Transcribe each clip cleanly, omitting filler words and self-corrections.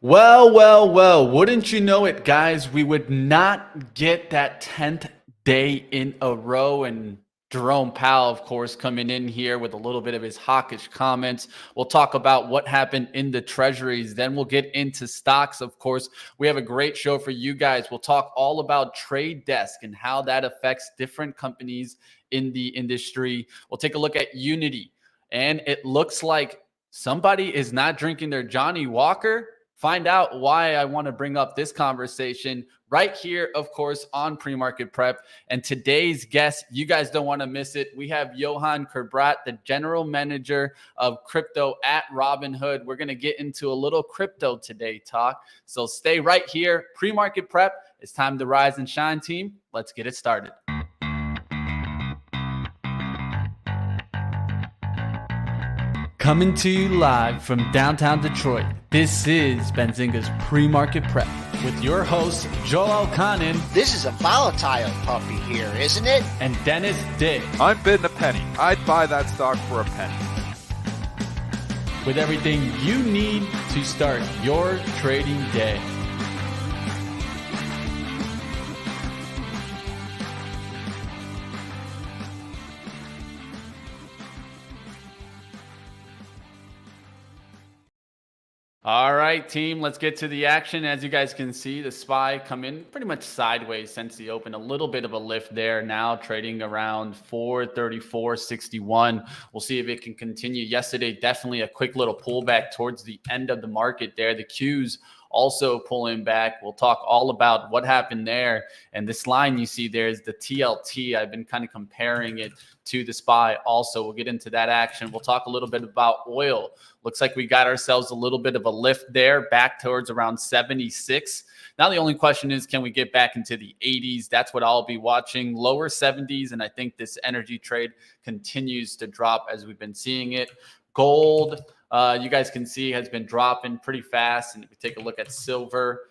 Well, wouldn't you know it, guys? We would not get that 10th day in a row. And Jerome Powell, of course, coming in here with a little bit of his hawkish comments. We'll talk about what happened in the treasuries. Then we'll get into stocks, of course. We have a great show for you guys. We'll talk all about Trade Desk and how that affects different companies in the industry. We'll take a look at Unity. And it looks like somebody is not drinking their Johnny Walker. Find out why I want to bring up this conversation right here, of course, on Premarket Prep. And today's guest, you guys don't want to miss it. We have Johann Kerbrat, the general manager of crypto at Robinhood. We're going to get into a little crypto today talk. So stay right here. Premarket Prep. It's time to rise and shine, team. Let's get it started. Coming to you live from downtown Detroit, this is Benzinga's Pre-Market Prep with your hosts, Joel Elconin. This is a volatile puppy here, isn't it? And Dennis Dick. I'm bidding a penny. I'd buy that stock for a penny. With everything you need to start your trading day. All right, team, let's get to the action. As you guys can see, the SPY come in pretty much sideways since the open. A little bit of a lift there now, trading around 434.61. We'll see if it can continue. Yesterday, definitely a quick little pullback towards the end of the market there. The Qs also pulling back. We'll talk all about what happened there. And this line you see there is the TLT. I've been kind of comparing it to the SPY also. We'll get into that action. We'll talk a little bit about oil. Looks like we got ourselves a little bit of a lift there back towards around 76. Now the only question is, can we get back into the 80s? That's what I'll be watching. Lower 70s, and I think this energy trade continues to drop as we've been seeing it. Gold, you guys can see, has been dropping pretty fast. And if we take a look at silver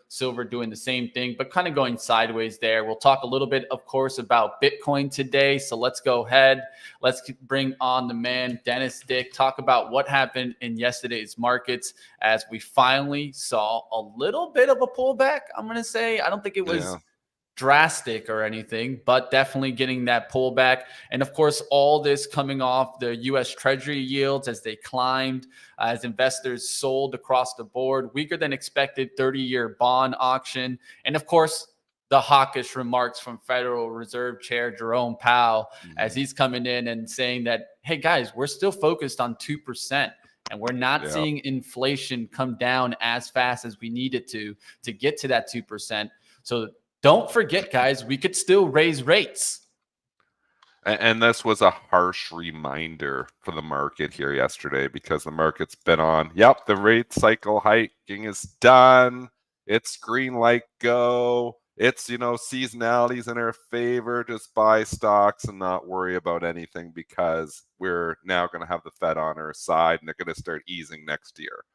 doing the same thing, but kind of going sideways there. We'll talk a little bit, of course, about Bitcoin today. So let's go ahead. Let's bring on the man, Dennis Dick, talk about what happened in yesterday's markets as we finally saw a little bit of a pullback, I'm going to say. I don't think it was drastic or anything, but definitely getting that pullback. And of course, all this coming off the U.S. Treasury yields as they climbed, as investors sold across the board, weaker than expected 30-year bond auction. And of course, the hawkish remarks from Federal Reserve Chair Jerome Powell as he's coming in and saying that, hey guys, we're still focused on 2%. And we're not seeing inflation come down as fast as we need it to get to that 2%. So don't forget, guys, we could still raise rates. And this was a harsh reminder for the market here yesterday, because the market's been on, the rate cycle hiking is done. It's green light go. It's, seasonality's in our favor. Just buy stocks and not worry about anything, because we're now going to have the Fed on our side and they're going to start easing next year.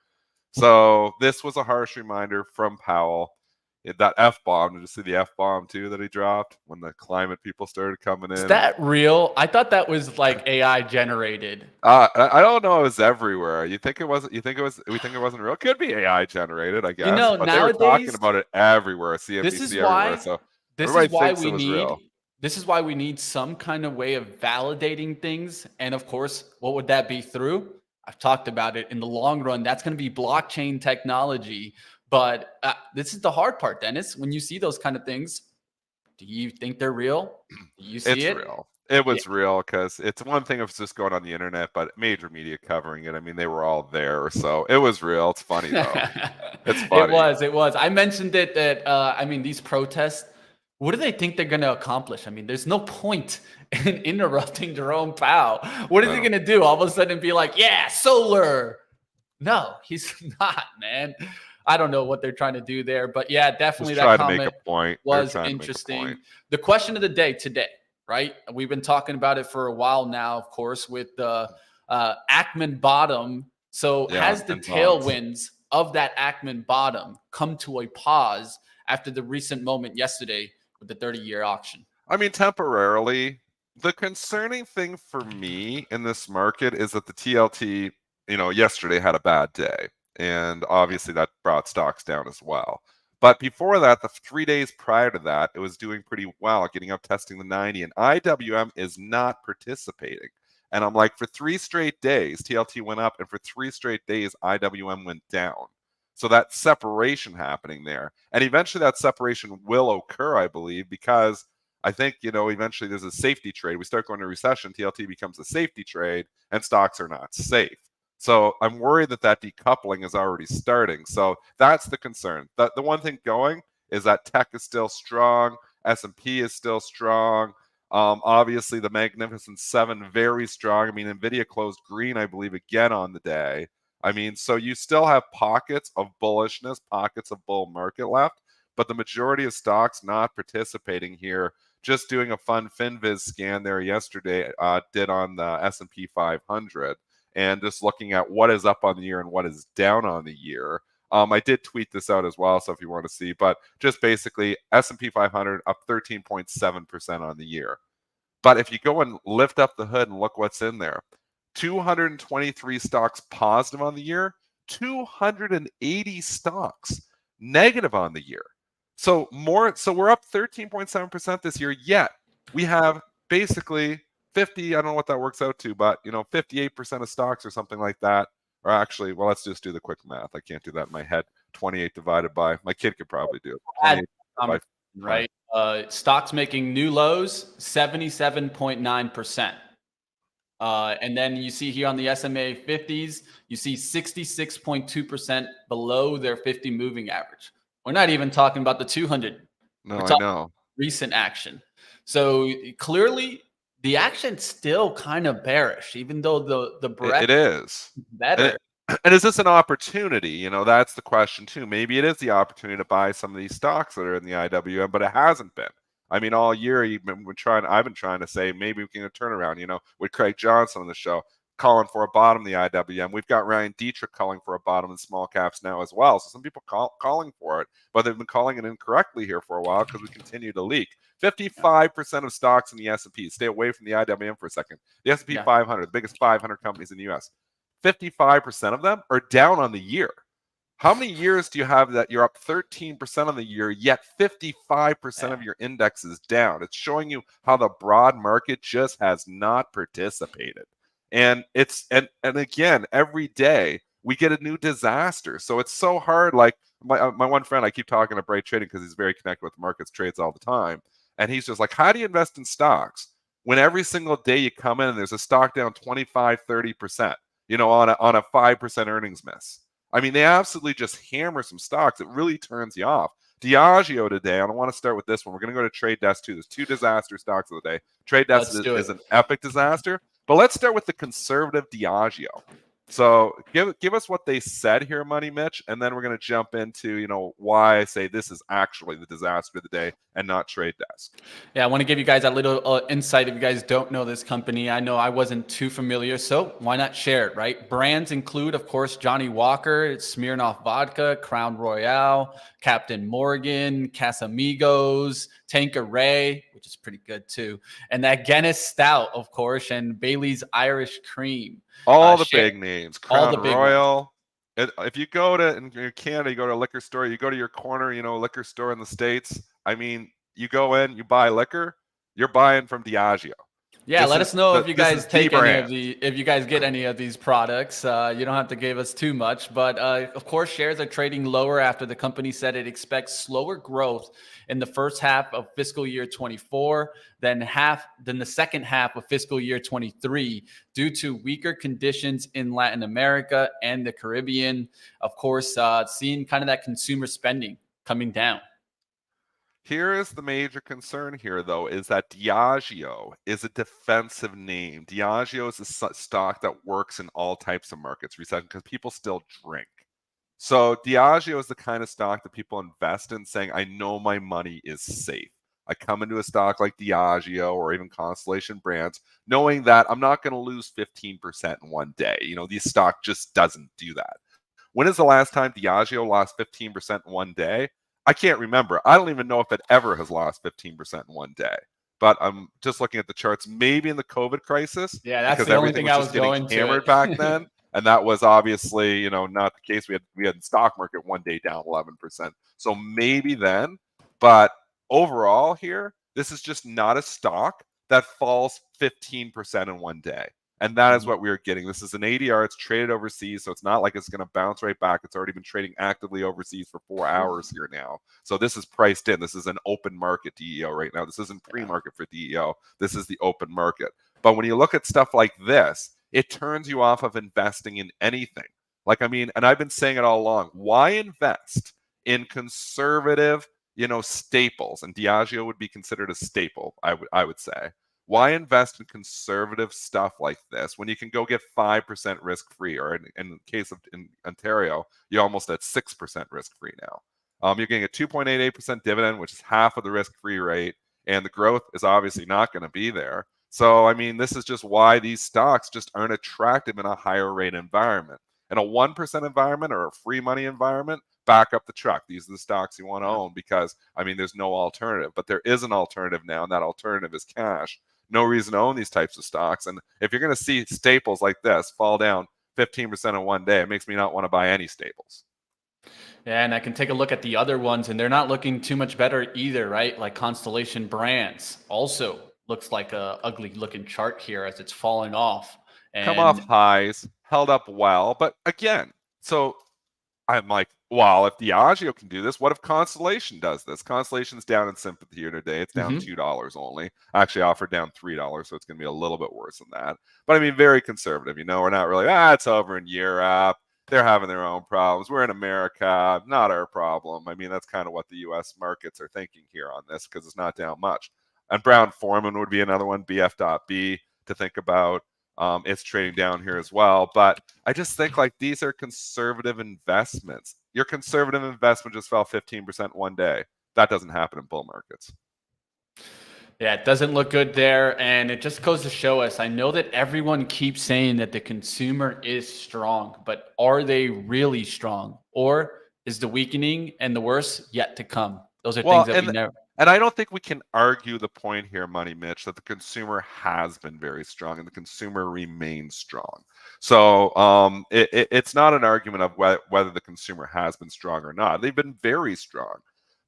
So this was a harsh reminder from Powell. That F-bomb, did you see the F-bomb too that he dropped when the climate people started coming in? Is that real? I thought that was like AI generated. I don't know. It was everywhere. You think it wasn't? We think it wasn't real. Could be AI generated, I guess. But nowadays, they were talking about it everywhere. CNBC this is everywhere. why. So this is why we need. Real. This is why we need some kind of way of validating things. And of course, what would that be through? I've talked about it. In the long run, that's going to be blockchain technology. But this is the hard part, Dennis. When you see those kind of things, do you think they're real? Do you see it's real. It was real, because it's one thing if it's just going on the internet, but major media covering it. I mean, they were all there. So it was real. It's funny, though. It's funny. It was. I mentioned it that, these protests, what do they think they're going to accomplish? I mean, there's no point in interrupting Jerome Powell. What is he going to do? All of a sudden be like, yeah, solar. No, he's not, man. I don't know what they're trying to do there, but yeah, definitely that comment was interesting. The question of the day today, right? We've been talking about it for a while now, of course, with the Ackman bottom. So has the tailwinds of that Ackman bottom come to a pause after the recent moment yesterday with the 30-year auction? I mean, temporarily. The concerning thing for me in this market is that the TLT, yesterday had a bad day. And obviously that brought stocks down as well. But before that, the 3 days prior to that, it was doing pretty well, getting up testing the 90, and IWM is not participating. And I'm like, for 3 straight days, TLT went up, and for 3 straight days, IWM went down. So that separation happening there. And eventually that separation will occur, I believe, because I think, eventually there's a safety trade. We start going to recession, TLT becomes a safety trade, and stocks are not safe. So I'm worried that decoupling is already starting. So that's the concern. The one thing going is that tech is still strong. S&P is still strong. Obviously, the Magnificent Seven, very strong. I mean, NVIDIA closed green, I believe, again on the day. I mean, so you still have pockets of bullishness, pockets of bull market left, but the majority of stocks not participating here. Just doing a fun FinViz scan there yesterday, did on the S&P 500. And just looking at what is up on the year and what is down on the year. I did tweet this out as well, so if you want to see, but just basically S&P 500 up 13.7% on the year. But if you go and lift up the hood and look what's in there, 223 stocks positive on the year, 280 stocks negative on the year. So we're up 13.7% this year, yet we have basically 50, I don't know what that works out to, but 58% of stocks or something like that. Or actually, well, let's just do the quick math. I can't do that in my head. 28 divided by, my kid could probably do it. 28 right. Stocks making new lows, 77.9%. And then you see here on the SMA 50s, you see 66.2% below their 50 moving average. We're not even talking about the 200. No, I know. Recent action. So clearly, the action's still kind of bearish, even though the breadth it is better. And is this an opportunity? That's the question too. Maybe it is the opportunity to buy some of these stocks that are in the IWM, but it hasn't been. I mean, all year I've been trying to say maybe we can get a turnaround. With Craig Johnson on the show, calling for a bottom in the IWM. We've got Ryan Dietrich calling for a bottom in small caps now as well. So some people calling for it, but they've been calling it incorrectly here for a while because we continue to leak. 55% of stocks in the S&P. Stay away from the IWM for a second. The S&P 500, the biggest 500 companies in the U.S. 55% of them are down on the year. How many years do you have that you're up 13% on the year, yet 55% of your index is down? It's showing you how the broad market just has not participated. And again, every day we get a new disaster. So it's so hard. Like my one friend, I keep talking to Bright Trading because he's very connected with markets, trades all the time. And he's just like, how do you invest in stocks when every single day you come in and there's a stock down 25, 30%, on a 5% earnings miss? I mean, they absolutely just hammer some stocks. It really turns you off. Diageo today, I don't want to start with this one. We're going to go to Trade Desk too. There's 2 disaster stocks of the day. Trade Desk is an epic disaster. But let's start with the conservative Diageo. So give us what they said here, Money Mitch, and then we're going to jump into, why I say this is actually the disaster of the day and not Trade Desk. Yeah, I want to give you guys a little insight if you guys don't know this company. I know I wasn't too familiar, so why not share it, right? Brands include, of course, Johnny Walker, Smirnoff Vodka, Crown Royale, Captain Morgan, Casamigos, Tanqueray, which is pretty good too, and that Guinness Stout, of course, and Bailey's Irish Cream. All the big names, Crown Royal. Ones. If you go to in Canada, you go to a liquor store, you go to your corner, liquor store in the States. I mean, you go in, you buy liquor, you're buying from Diageo. Yeah, let us know if you guys take if you guys get any of these products. You don't have to give us too much, but of course, shares are trading lower after the company said it expects slower growth in the first half of fiscal year 24 than the second half of fiscal year 23 due to weaker conditions in Latin America and the Caribbean. Of course, seeing kind of that consumer spending coming down. Here is the major concern here, though, is that Diageo is a defensive name. Diageo is a stock that works in all types of markets, because people still drink. So Diageo is the kind of stock that people invest in saying, I know my money is safe. I come into a stock like Diageo or even Constellation Brands, knowing that I'm not going to lose 15% in one day. This stock just doesn't do that. When is the last time Diageo lost 15% in one day? I can't remember. I don't even know if it ever has lost 15% in one day. But I'm just looking at the charts. Maybe in the COVID crisis. Yeah, that's the only thing I was going to. Hammered back then. And that was obviously, you know, not the case. We had the stock market one day down 11%. So maybe then, but overall here, this is just not a stock that falls 15% in one day. And that is what we are getting. This is an ADR. It's traded overseas, so it's not like it's going to bounce right back. It's already been trading actively overseas for 4 hours here now. So this is priced in. This is an open market DEO right now. This isn't pre-market for DEO. This is the open market. But when you look at stuff like this, it turns you off of investing in anything. Like, I mean, and I've been saying it all along. Why invest in conservative, you know, staples? And Diageo would be considered a staple, I would say. Why invest in conservative stuff like this when you can go get 5% risk-free, or in the case of in Ontario, you're almost at 6% risk-free now. You're getting a 2.88% dividend, which is half of the risk-free rate, and the growth is obviously not going to be there. So, I mean, this is just why these stocks just aren't attractive in a higher rate environment. In a 1% environment or a free money environment, back up the truck. These are the stocks you want to own because, I mean, there's no alternative. But there is an alternative now, and that alternative is cash. No reason to own these types of stocks. And if you're going to see staples like this fall down 15% in one day, it makes me not want to buy any staples. Yeah, and I can take a look at the other ones, and they're not looking too much better either, right? Like Constellation Brands also looks like a ugly looking chart here as it's falling off. Come off And highs, held up well. But again, so I'm like, well, if Diageo can do this, what if Constellation does this? Constellation's down in sympathy here today. It's down $2 only. I actually offered down $3, so it's going to be a little bit worse than that. But I mean, very conservative. You know, we're not really, it's over in Europe. They're having their own problems. We're in America, not our problem. I mean, that's kind of what the U.S. markets are thinking here on this because it's not down much. And Brown-Forman would be another one, BF.B, to think about. It's trading down here as well. But I just think like these are conservative investments. Your conservative investment just fell 15% one day. That doesn't happen in bull markets. yeah, it doesn't look good there. And it just goes to show us, I know that everyone keeps saying that the consumer is strong, but are they really strong? Or is the weakening and the worst yet to come? Those are things that we never. And I don't think we can argue the point here, Money Mitch, that the consumer has been very strong and the consumer remains strong. So it's not an argument of whether the consumer has been strong or not. They've been very strong.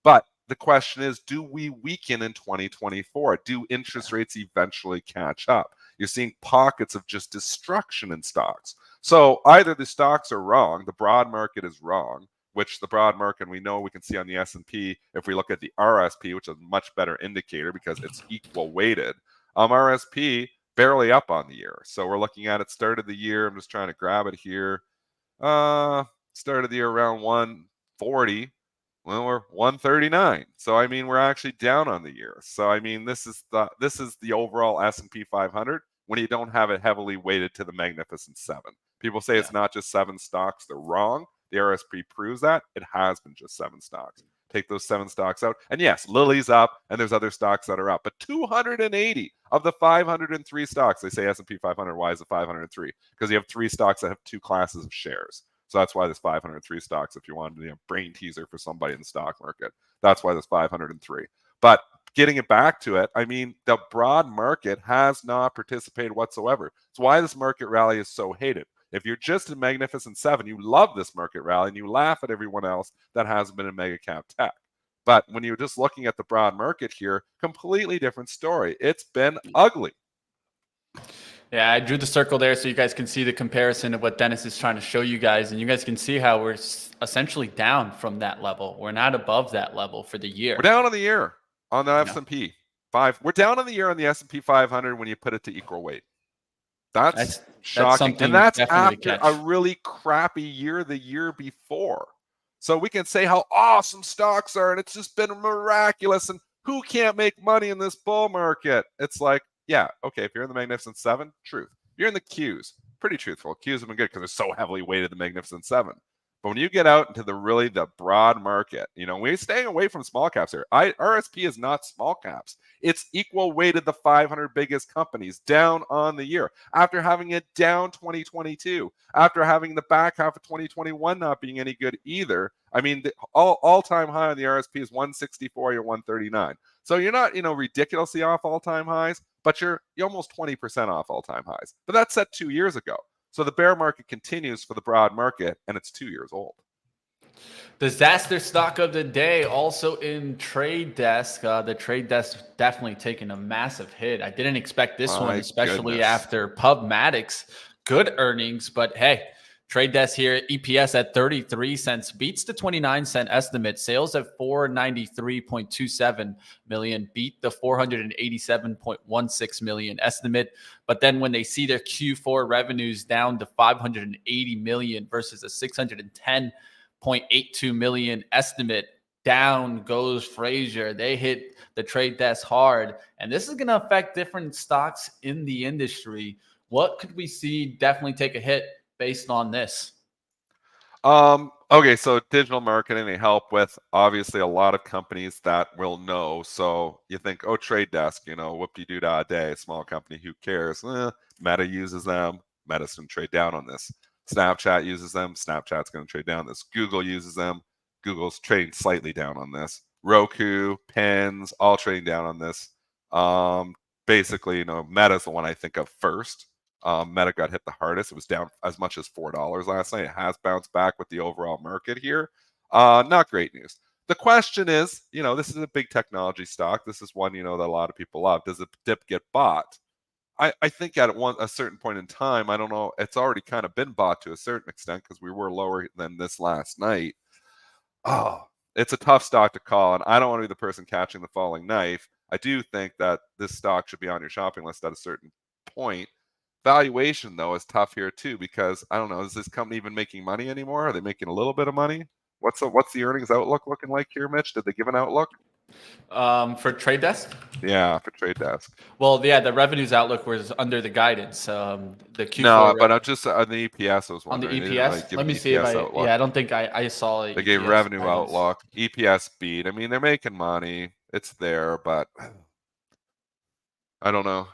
But the question is, do we weaken in 2024? Do interest rates eventually catch up? You're seeing pockets of just destruction in stocks. So either the stocks are wrong, the broad market is wrong, which the broad market, we know we can see on the S&P if we look at the RSP, which is a much better indicator because it's equal weighted. RSP barely up on the year. So we're looking at it start of the year. I'm just trying to grab it here. Start of the year around 140. Well, we're 139. So I mean, we're actually down on the year. So I mean, this is the overall S&P 500 when you don't have it heavily weighted to the Magnificent Seven. People say it's not just 7 stocks. They're wrong. The RSP proves that. It has been just 7 stocks. Take those 7 stocks out. And yes, Lilly's up, and there's other stocks that are up. But 280 of the 503 stocks, they say S&P 500. Why is it 503? Because you have 3 stocks that have 2 classes of shares. So that's why there's 503 stocks if you wanted to brain teaser for somebody in the stock market. That's why there's 503. But getting it back to it, I mean, the broad market has not participated whatsoever. It's why this market rally is so hated. If you're just a Magnificent Seven, you love this market rally and you laugh at everyone else that hasn't been in mega cap tech. But when you're just looking at the broad market here, completely different story. It's been ugly. Yeah, I drew the circle there so you guys can see the comparison of what Dennis is trying to show you guys. And you guys can see how we're essentially down from that level. We're not above that level for the year. We're down on the year on the S&P 5. We're down on the year on the S&P 500 when you put it to equal weight. That's shocking. And that's after a really crappy year the year before. So we can say how awesome stocks are, and it's just been miraculous, and who can't make money in this bull market? It's like, yeah, okay, if you're in the Magnificent Seven, truth. If you're in the Qs, pretty truthful. Qs have been good because they're so heavily weighted the Magnificent Seven. But when you get out into the broad market, you know, we're staying away from small caps here. RSP is not small caps. It's equal weighted the 500 biggest companies down on the year after having it down 2022, after having the back half of 2021 not being any good either. I mean, the all-time high on the RSP is 164, you're 139. So you're not, you know, ridiculously off all-time highs, but you're almost 20% off all-time highs. But that's set 2 years ago. So the bear market continues for the broad market, and it's 2 years old. Disaster stock of the day, also in Trade Desk. The Trade Desk definitely taking a massive hit. I didn't expect this one, My especially goodness. after Pubmatic's good earnings. But hey, Trade Desk here, EPS at 33 cents, beats the 29-cent estimate. Sales at 493.27 million, beat the 487.16 million estimate. But then when they see their Q4 revenues down to 580 million versus a 610.82 million estimate, down goes Frazier. They hit the Trade Desk hard, and this is going to affect different stocks in the industry. What could we see definitely take a hit based on this? Okay, so digital marketing, they help with obviously a lot of companies that will know. So you think, oh, Trade Desk, whoop-de-doo-dah day, small company, who cares? Meta uses them. Meta's going to trade down on this. Snapchat uses them. Snapchat's going to trade down on this. Google uses them. Google's trading slightly down on this. Roku, Pins, all trading down on this. Basically, Meta's the one I think of first. Meta got hit the hardest. It was down as much as $4 last night. It has bounced back with the overall market here. Not great news. The question is, this is a big technology stock. This is one, that a lot of people love. Does the dip get bought? I think at a certain point in time, I don't know, it's already kind of been bought to a certain extent because we were lower than this last night. Oh, it's a tough stock to call, and I don't want to be the person catching the falling knife. I do think that this stock should be on your shopping list at a certain point. Valuation, though, is tough here too because I don't know, is this company even making money anymore? Are they making a little bit of money? What's the earnings outlook looking like here, Mitch? Did they give an outlook? For Trade Desk? Yeah, for Trade Desk. Well, yeah, the revenues outlook was under the guidance. The Q4. No, but I'm just on the EPS. I was on the wondering. EPS. Let me see if I don't think I saw it. They gave revenue outlook, EPS beat. I mean, they're making money. It's there, but I don't know.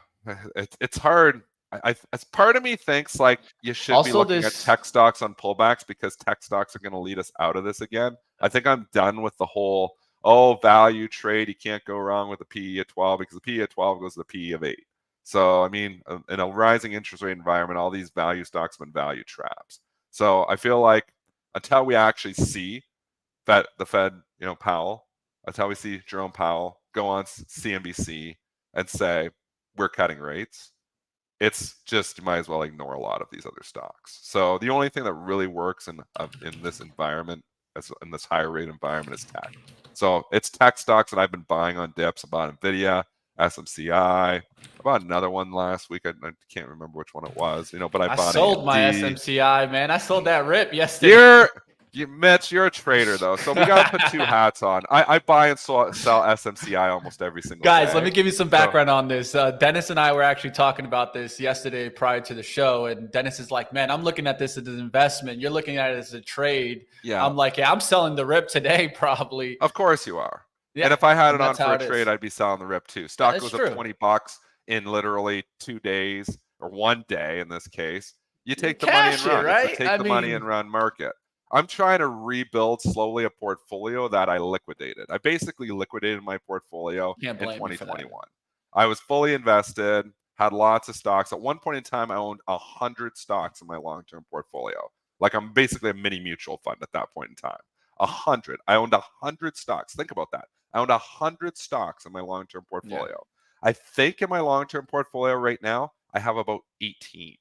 It's hard. As part of me thinks like you should be looking at tech stocks on pullbacks because tech stocks are going to lead us out of this again. I think I'm done with the whole value trade. You can't go wrong with the PE at 12 because the PE at 12 goes to the PE of 8. So I mean, in a rising interest rate environment, all these value stocks have been value traps. So I feel like until we actually see the Fed, Powell, until we see Jerome Powell go on CNBC and say we're cutting rates, it's just you might as well ignore a lot of these other stocks. So the only thing that really works in this environment, in this higher rate environment, is tech. So it's tech stocks that I've been buying on dips. I bought Nvidia, SMCI. I bought another one last week. I can't remember which one it was, but I bought sold AMD. my SMCI, man. I sold that rip yesterday. Mitch, you're a trader though, so we gotta put two hats on. I buy and sell SMCI almost every single day. Guys, let me give you some background on this. Dennis and I were actually talking about this yesterday prior to the show, and Dennis is like, "Man, I'm looking at this as an investment. You're looking at it as a trade." Yeah. I'm like, "Yeah, I'm selling the rip today, probably." Of course you are. Yeah, and if I had it on for a trade, I'd be selling the rip too. Stock goes up $20 in literally 2 days or 1 day in this case. You take the money and run. Right? It's a take the money and run market. I'm trying to rebuild slowly a portfolio that I liquidated. I basically liquidated my portfolio in 2021. I was fully invested, had lots of stocks. At one point in time, I owned 100 stocks in my long-term portfolio. Like I'm basically a mini mutual fund at that point in time. 100. I owned 100 stocks. Think about that. I owned 100 stocks in my long-term portfolio. Yeah. I think in my long-term portfolio right now, I have about 18.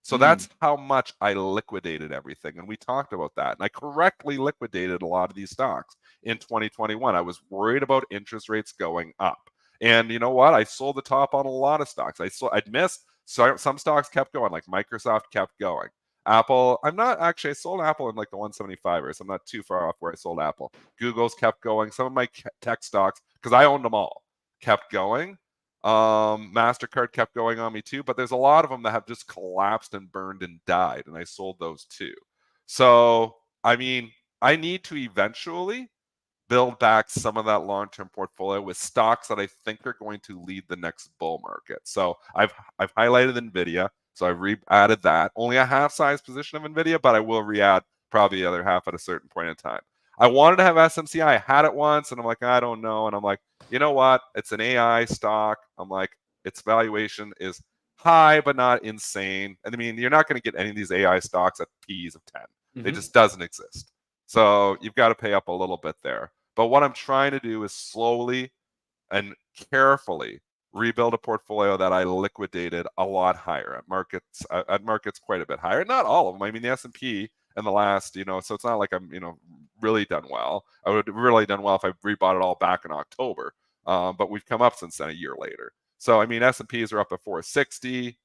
So that's how much I liquidated everything. And we talked about that. And I correctly liquidated a lot of these stocks in 2021. I was worried about interest rates going up. And you know what? I sold the top on a lot of stocks. I'd missed. So some stocks kept going, like Microsoft kept going. Apple, I sold Apple in like the 175ers. I'm not too far off where I sold Apple. Google's kept going. Some of my tech stocks, because I owned them all, kept going. MasterCard kept going on me too, but there's a lot of them that have just collapsed and burned and died, and I sold those too. So, I mean, I need to eventually build back some of that long-term portfolio with stocks that I think are going to lead the next bull market. So I've highlighted Nvidia, so I've re-added that. Only a half-size position of Nvidia, but I will re-add probably the other half at a certain point in time. I wanted to have SMCI. I had it once, and I'm like, I don't know. And I'm like, you know what? It's an AI stock. I'm like, its valuation is high, but not insane. And I mean, you're not going to get any of these AI stocks at P's of 10. It just doesn't exist. So you've got to pay up a little bit there. But what I'm trying to do is slowly and carefully rebuild a portfolio that I liquidated a lot higher at markets quite a bit higher. Not all of them. I mean, the S&P in the last, so it's not like I'm, really done well. I would have really done well if I rebought it all back in October. But we've come up since then a year later. So, I mean, S&Ps are up at 460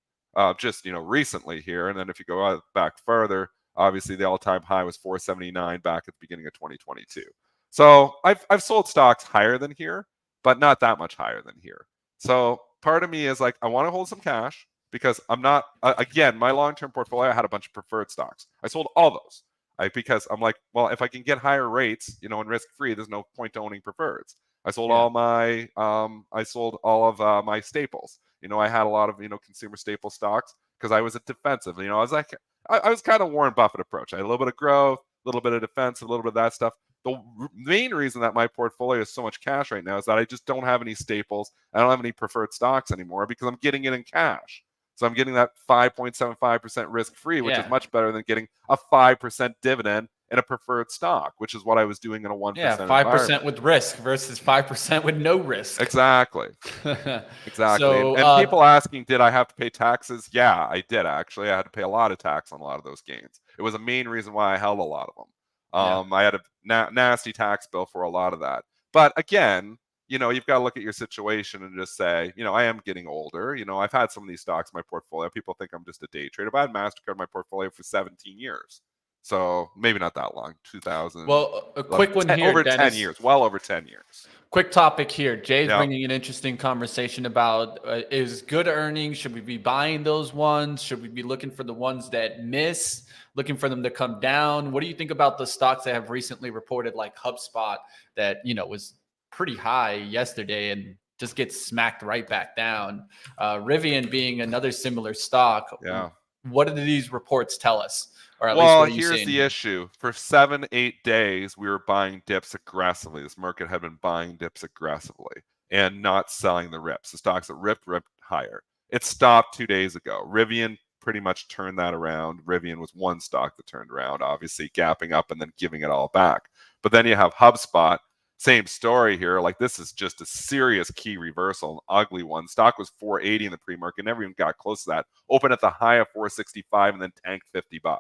just, recently here. And then if you go back further, obviously the all-time high was 479 back at the beginning of 2022. So I've sold stocks higher than here, but not that much higher than here. So part of me is like, I want to hold some cash because I'm not, again, my long-term portfolio, I had a bunch of preferred stocks. I sold all those because I'm like, well, if I can get higher rates, and risk-free, there's no point to owning preferreds. I sold all my, my staples. I had a lot of, consumer staple stocks because I was a defensive. I was like, I was kind of Warren Buffett approach. I had a little bit of growth, a little bit of defense, a little bit of that stuff. The main reason that my portfolio is so much cash right now is that I just don't have any staples. I don't have any preferred stocks anymore because I'm getting it in cash. So I'm getting that 5.75% risk-free, which is much better than getting a 5% dividend in a preferred stock, which is what I was doing in a 1% Yeah, 5% with risk versus 5% with no risk. Exactly. Exactly. So, and people asking, did I have to pay taxes? Yeah, I did actually. I had to pay a lot of tax on a lot of those gains. It was a main reason why I held a lot of them. I had a nasty tax bill for a lot of that. But again, you've got to look at your situation and just say, I am getting older. I've had some of these stocks in my portfolio. People think I'm just a day trader, but I had MasterCard in my portfolio for 17 years. So maybe not that long, 2000. Well, a quick one here, over Dennis. 10 years, well over 10 years. Quick topic here. Jay's bringing an interesting conversation about is good earnings. Should we be buying those ones? Should we be looking for the ones that miss, looking for them to come down? What do you think about the stocks that have recently reported, like HubSpot, that, was pretty high yesterday and just gets smacked right back down? Rivian being another similar stock. Yeah. What do these reports tell us? Or at well, least what are you here's seeing? the issue. For 7-8 days, we were buying dips aggressively. This market had been buying dips aggressively and not selling the rips. The stocks that ripped higher. It stopped 2 days ago. Rivian pretty much turned that around. Rivian was one stock that turned around, obviously gapping up and then giving it all back. But then you have HubSpot. Same story here. Like, this is just a serious key reversal, an ugly one. Stock was 480 in the pre-market, never even got close to that. Opened at the high of 465 and then tanked $50.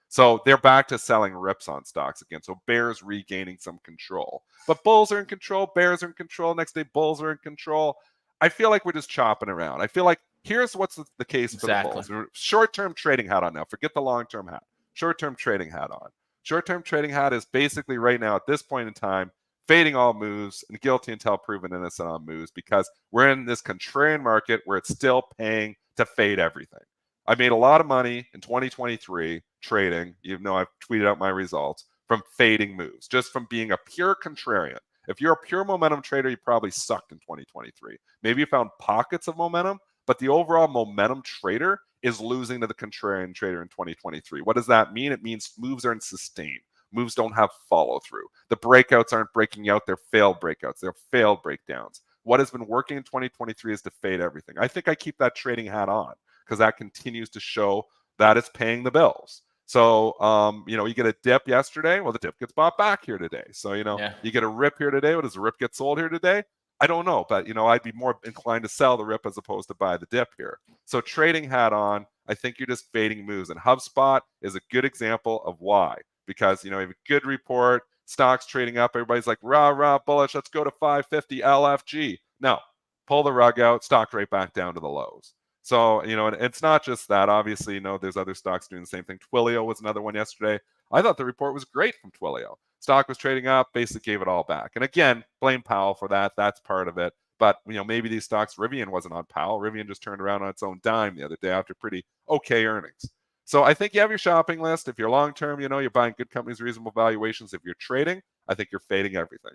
So they're back to selling rips on stocks again. So bears regaining some control. But bulls are in control, bears are in control. Next day, bulls are in control. I feel like we're just chopping around. I feel like here's what's the case for the bulls. Short-term trading hat on now. Forget the long-term hat. Short-term trading hat on. Short-term trading hat is basically right now at this point in time fading all moves and guilty until proven innocent on moves because we're in this contrarian market where it's still paying to fade everything. I made a lot of money in 2023 trading, I've tweeted out my results, from fading moves, just from being a pure contrarian. If you're a pure momentum trader, you probably sucked in 2023. Maybe you found pockets of momentum, but the overall momentum trader is losing to the contrarian trader in 2023. What does that mean? It means moves aren't sustained. Moves don't have follow through. The breakouts aren't breaking out. They're failed breakouts. They're failed breakdowns. What has been working in 2023 is to fade everything. I think I keep that trading hat on because that continues to show that it's paying the bills. So, you get a dip yesterday. Well, the dip gets bought back here today. So, you get a rip here today. What does the rip get sold here today? I don't know, but, I'd be more inclined to sell the rip as opposed to buy the dip here. So trading hat on, I think you're just fading moves. And HubSpot is a good example of why. Because, you have a good report, stocks trading up. Everybody's like, rah, rah, bullish. Let's go to 550 LFG. No, pull the rug out, stock right back down to the lows. So, and it's not just that. Obviously, there's other stocks doing the same thing. Twilio was another one yesterday. I thought the report was great from Twilio. Stock was trading up, basically gave it all back. And again, blame Powell for that. That's part of it. But, maybe these stocks, Rivian wasn't on Powell. Rivian just turned around on its own dime the other day after pretty okay earnings. So I think you have your shopping list. If you're long-term, you're buying good companies, reasonable valuations. If you're trading, I think you're fading everything.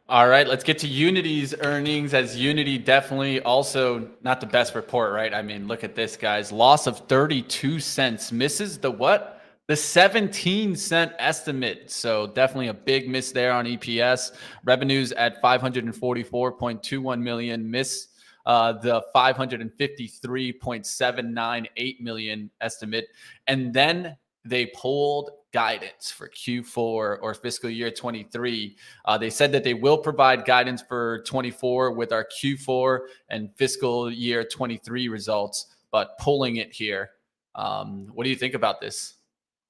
All right, let's get to Unity's earnings, as Unity definitely also not the best report, right? I mean, look at this, guys. Loss of 32 cents. Misses the what? The 17-cent estimate. So definitely a big miss there on EPS. Revenues at 544.21 million. Miss the 553.798 million estimate. And then they pulled guidance for Q4 or fiscal year 23. They said that they will provide guidance for 24 with our Q4 and fiscal year 23 results, but pulling it here. What do you think about this?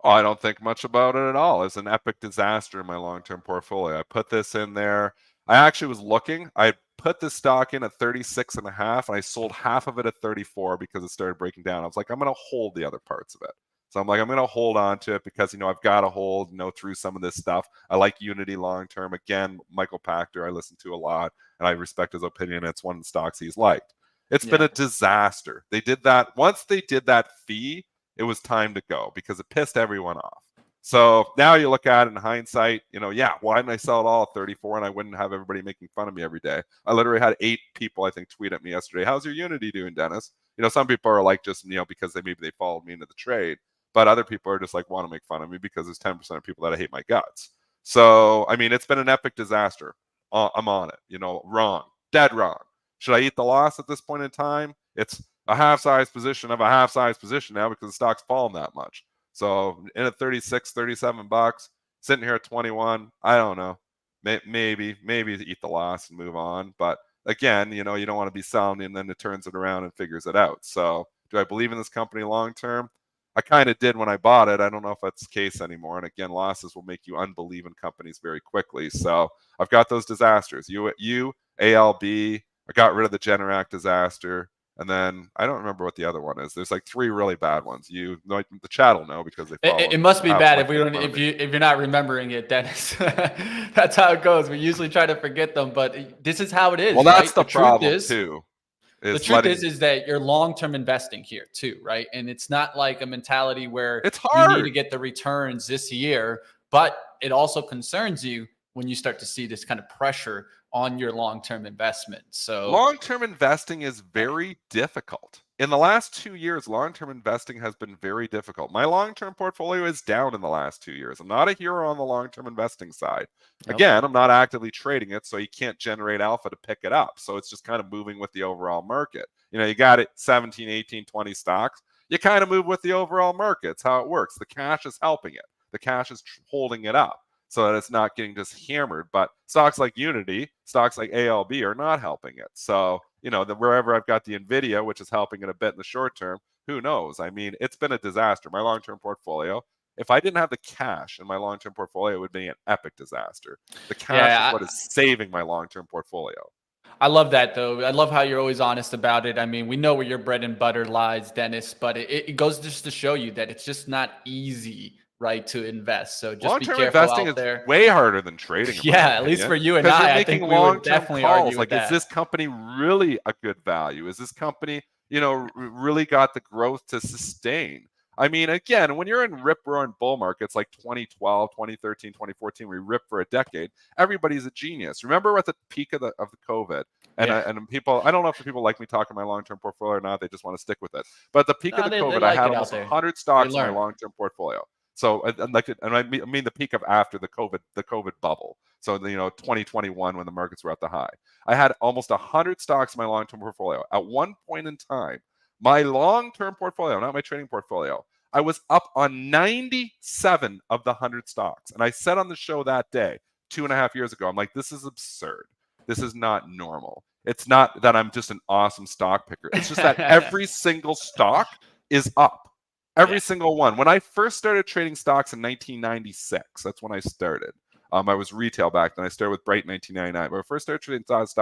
Oh, I don't think much about it at all. It's an epic disaster in my long-term portfolio. I put this in there. I actually was looking. I put this stock in at 36.5, and I sold half of it at 34 because it started breaking down. I was like, I'm going to hold the other parts of it. So I'm like, I'm going to hold on to it because, I've got to hold, through some of this stuff. I like Unity long-term. Again, Michael Pachter, I listen to a lot, and I respect his opinion. It's one of the stocks he's liked. It's been a disaster. They did that. Once they did that fee, it was time to go because it pissed everyone off. So now you look at it in hindsight, why didn't I sell it all at 34 and I wouldn't have everybody making fun of me every day? I literally had 8 people, I think, tweet at me yesterday, how's your Unity doing, Dennis? Some people are like just, because maybe they followed me into the trade, but other people are just like want to make fun of me because there's 10% of people that I hate my guts. So, it's been an epic disaster. I'm on it, wrong, dead wrong. Should I eat the loss at this point in time? It's a half-size position of a half-size position now because the stock's fallen that much. So in at 36, 37 bucks, sitting here at 21, I don't know. Maybe eat the loss and move on. But again, you don't want to be selling and then it turns it around and figures it out. So do I believe in this company long-term? I kind of did when I bought it. I don't know if that's the case anymore. And again, losses will make you unbelieve in companies very quickly. So I've got those disasters. ALB, I got rid of the Generac disaster. And then I don't remember what the other one is. There's like 3 really bad ones. The chat will know because they follow. It must be bad if you're not remembering it, Dennis. That's how it goes. We usually try to forget them, but this is how it is. Well, that's right? the problem too. The truth is that you're long-term investing here too, right? And it's not like a mentality where it's hard. You need to get the returns this year, but it also concerns you when you start to see this kind of pressure on your long-term investment. So long-term investing is very difficult. In the last 2 years, long-term investing has been very difficult. My long-term portfolio is down in the last 2 years. I'm not a hero on the long-term investing side. Nope. Again, I'm not actively trading it, so you can't generate alpha to pick it up. So it's just kind of moving with the overall market. You got it 17, 18, 20 stocks. You kind of move with the overall market. It's how it works. The cash is helping it. The cash is holding it up, so that it's not getting just hammered. But stocks like Unity, stocks like ALB are not helping it. So, wherever I've got the NVIDIA, which is helping it a bit in the short term, who knows? It's been a disaster. My long-term portfolio, if I didn't have the cash in my long-term portfolio, it would be an epic disaster. The cash is what is saving my long-term portfolio. I love that, though. I love how you're always honest about it. We know where your bread and butter lies, Dennis, but it goes just to show you that it's just not easy, right, to invest. So just long-term be careful investing out there. Is way harder than trading. At least for you and I think we would definitely argue with that. Is this company really a good value? Is this company, really got the growth to sustain? Again, when you're in rip-roaring bull markets like 2012, 2013, 2014, we ripped for a decade, everybody's a genius. Remember at the peak of the COVID, and people, I don't know if people like me talking my long-term portfolio or not, they just want to stick with it. But at the peak of the COVID, I had almost 100 stocks in my long-term portfolio. So, I mean the peak of after the COVID bubble. So, 2021 when the markets were at the high. I had almost 100 stocks in my long-term portfolio. At one point in time, my long-term portfolio, not my trading portfolio, I was up on 97 of the 100 stocks. And I said on the show that day, 2.5 years ago, I'm like, this is absurd. This is not normal. It's not that I'm just an awesome stock picker. It's just that every single stock is up. Every single one. When I first started trading stocks in 1996, that's when I started. I was retail back then. I started with Bright in 1999. When I first started trading stocks,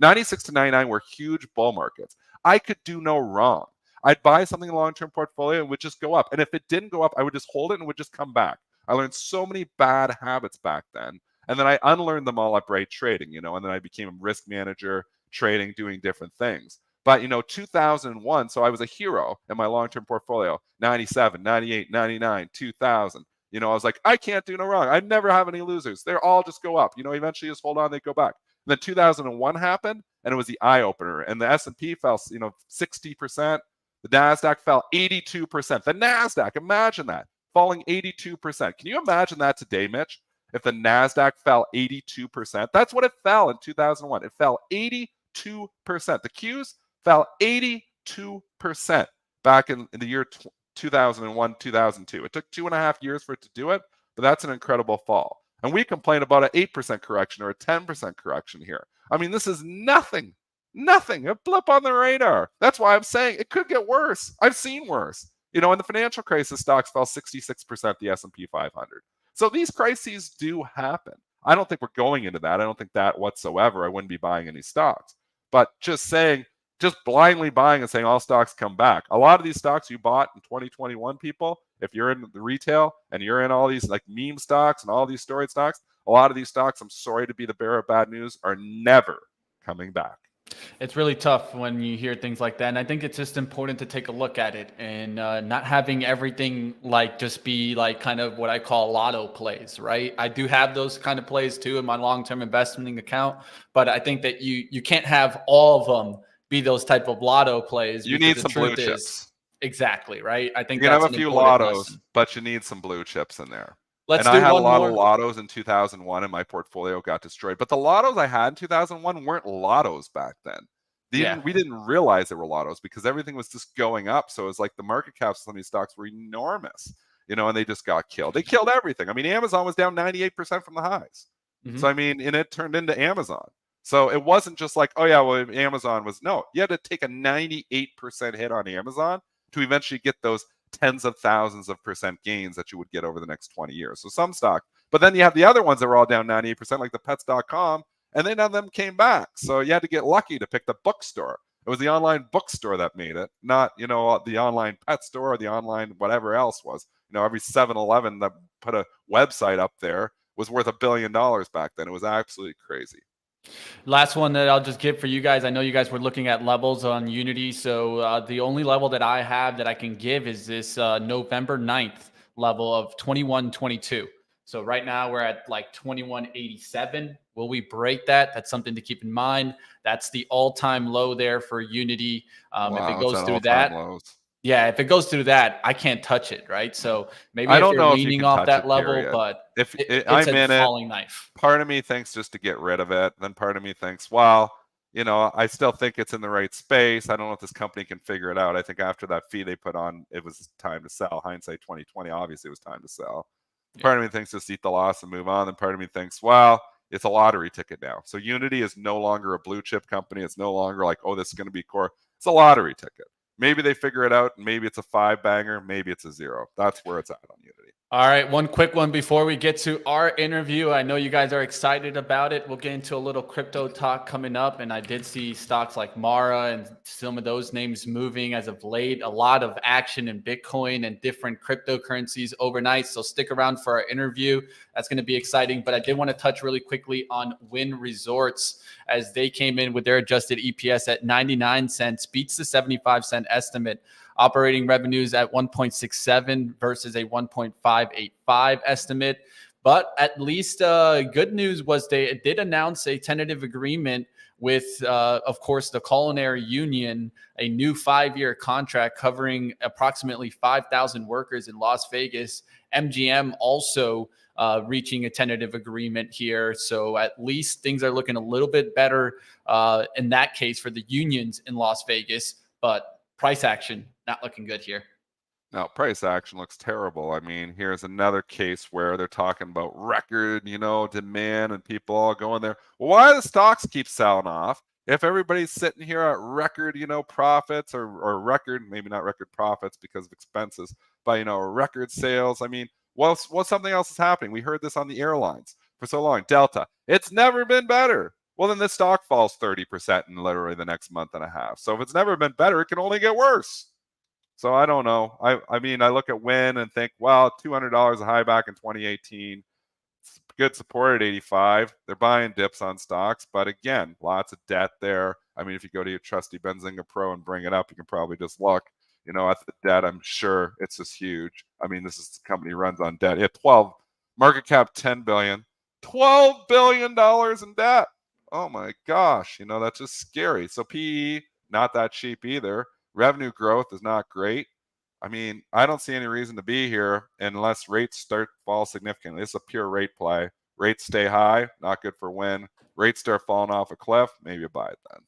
96 to 99 were huge bull markets. I could do no wrong. I'd buy something in a long-term portfolio and would just go up. And if it didn't go up, I would just hold it and would just come back. I learned so many bad habits back then. And then I unlearned them all at Bright Trading, and then I became a risk manager, trading, doing different things. But, 2001, so I was a hero in my long-term portfolio, 97, 98, 99, 2000. I was like, I can't do no wrong. I never have any losers. They're all just go up. Eventually just hold on, they go back. And then 2001 happened, and it was the eye-opener. And the S&P fell, 60%. The NASDAQ fell 82%. The NASDAQ, imagine that, falling 82%. Can you imagine that today, Mitch? If the NASDAQ fell 82%, that's what it fell in 2001. It fell 82%. The Qs fell 82% back in the year 2001, 2002. It took 2.5 years for it to do it, but that's an incredible fall. And we complain about an 8% correction or a 10% correction here. I mean, this is nothing, a blip on the radar. That's why I'm saying it could get worse. I've seen worse. In the financial crisis, stocks fell 66%, the S&P 500. So these crises do happen. I don't think we're going into that. I don't think that whatsoever. I wouldn't be buying any stocks. But just blindly buying and saying all stocks come back. A lot of these stocks you bought in 2021, people, if you're in the retail and you're in all these like meme stocks and all these storied stocks, a lot of these stocks, I'm sorry to be the bearer of bad news, are never coming back. It's really tough when you hear things like that. And I think it's just important to take a look at it and not having everything like just be like kind of what I call lotto plays, right? I do have those kind of plays too in my long-term investing account, but I think that you can't have all of them be those type of lotto plays. You need some blue chips. Exactly, right? I think you can that's have a few lottos, but you need some blue chips in there. Let's and do I had one a lot more. of lottos in 2001 and my portfolio got destroyed. But the lottos I had in 2001 weren't lottos back then. We didn't realize they were lottos because everything was just going up. So it was like the market caps of some of these stocks were enormous, and they just got killed. They killed everything. I mean, Amazon was down 98% from the highs. Mm-hmm. So, I mean, and it turned into Amazon. So it wasn't just like, oh, yeah, well, Amazon was. No, you had to take a 98% hit on Amazon to eventually get those tens of thousands of percent gains that you would get over the next 20 years. So some stock. But then you have the other ones that were all down 98%, like the pets.com. And then none of them came back. So you had to get lucky to pick the bookstore. It was the online bookstore that made it, not, the online pet store or the online whatever else was. Every 7-Eleven that put a website up there was worth $1 billion back then. It was absolutely crazy. Last one that I'll just give for you guys. I know you guys were looking at levels on Unity. So the only level that I have that I can give is this November 9th level of 21.22. So right now we're at like 21.87. Will we break that? That's something to keep in mind. That's the all-time low there for Unity. Wow, if it goes through that, yeah, if it goes through that, I can't touch it, right? So maybe I if don't you're know leaning off that level, but if it's I'm a in falling knife. Part of me thinks just to get rid of it. Then part of me thinks, well, I still think it's in the right space. I don't know if this company can figure it out. I think after that fee they put on, it was time to sell. Hindsight 2020, obviously it was time to sell. Yeah. Part of me thinks just eat the loss and move on. Then part of me thinks, well, it's a lottery ticket now. So Unity is no longer a blue chip company. It's no longer like, oh, this is going to be core. It's a lottery ticket. Maybe they figure it out. Maybe it's a 5-banger. Maybe it's a 0. That's where it's at on Unity. All right, one quick one before we get to our interview. I know you guys are excited about it. We'll get into a little crypto talk coming up, and I did see stocks like Mara and some of those names moving as of late. A lot of action in Bitcoin and different cryptocurrencies overnight, so stick around for our interview. That's going to be exciting, but I did want to touch really quickly on Wynn Resorts as they came in with their adjusted EPS at 99 cents, beats the 75-cent estimate. Operating revenues at 1.67 versus a 1.585 estimate. But at least good news was they did announce a tentative agreement with, of course, the Culinary Union, a new 5-year contract covering approximately 5,000 workers in Las Vegas. MGM also reaching a tentative agreement here. So at least things are looking a little bit better in that case for the unions in Las Vegas. But price action, not looking good here. No, price action looks terrible. I mean, here's another case where they're talking about record, demand and people all going there. Well, why do the stocks keep selling off? If everybody's sitting here at record, profits or record, maybe not record profits because of expenses, but, record sales. I mean, well, something else is happening. We heard this on the airlines for so long. Delta, it's never been better. Well, then the stock falls 30% in literally the next month and a half. So if it's never been better, it can only get worse. So I don't know. I mean, I look at Wynn and think, well, $200 a high back in 2018. It's good support at 85. They're buying dips on stocks. But again, lots of debt there. I mean, if you go to your trusty Benzinga Pro and bring it up, you can probably just look, at the debt. I'm sure it's just huge. I mean, this is the company runs on debt. Yeah, 12, market cap 10 billion, $12 billion in debt. Oh my gosh, that's just scary. So PE, not that cheap either. Revenue growth is not great. I mean, I don't see any reason to be here unless rates start to fall significantly. This is a pure rate play. Rates stay high, not good for Wynn. Rates start falling off a cliff, maybe buy it then.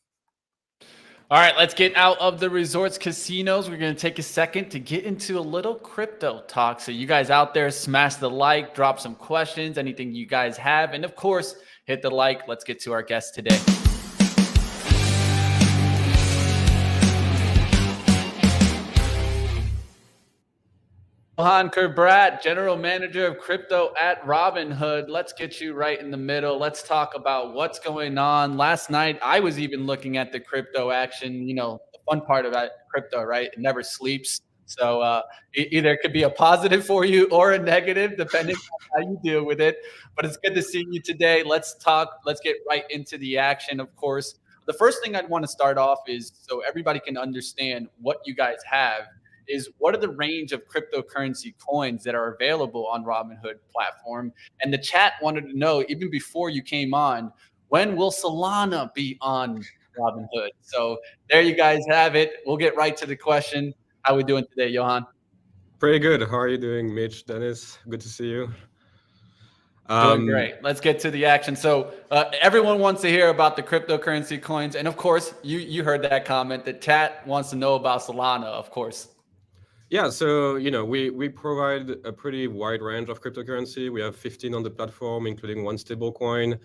All right, let's get out of the resorts, casinos. We're going to take a second to get into a little crypto talk. So you guys out there, smash the like, drop some questions, anything you guys have. And of course, hit the like. Let's get to our guest today. Johann Kerbrat, General Manager of Crypto at Robinhood. Let's get you right in the middle. Let's talk about what's going on. Last night, I was even looking at the crypto action. You know, the fun part about crypto, right? It never sleeps. So either it could be a positive for you or a negative, depending on how you deal with it. But it's good to see you today. Let's talk. Let's get right into the action, of course. The first thing I'd want to start off is so everybody can understand what you guys have is what are the range of cryptocurrency coins that are available on Robinhood platform? And the chat wanted to know, even before you came on, when will Solana be on Robinhood? So there you guys have it. We'll get right to the question. How are we doing today, Johann? Pretty good. How are you doing, Mitch, Dennis? Good to see you. Doing great. Let's get to the action. So everyone wants to hear about the cryptocurrency coins. And of course, you heard that comment. The chat wants to know about Solana, of course. Yeah, so we provide a pretty wide range of cryptocurrency. We have 15 on the platform, including one stable coin.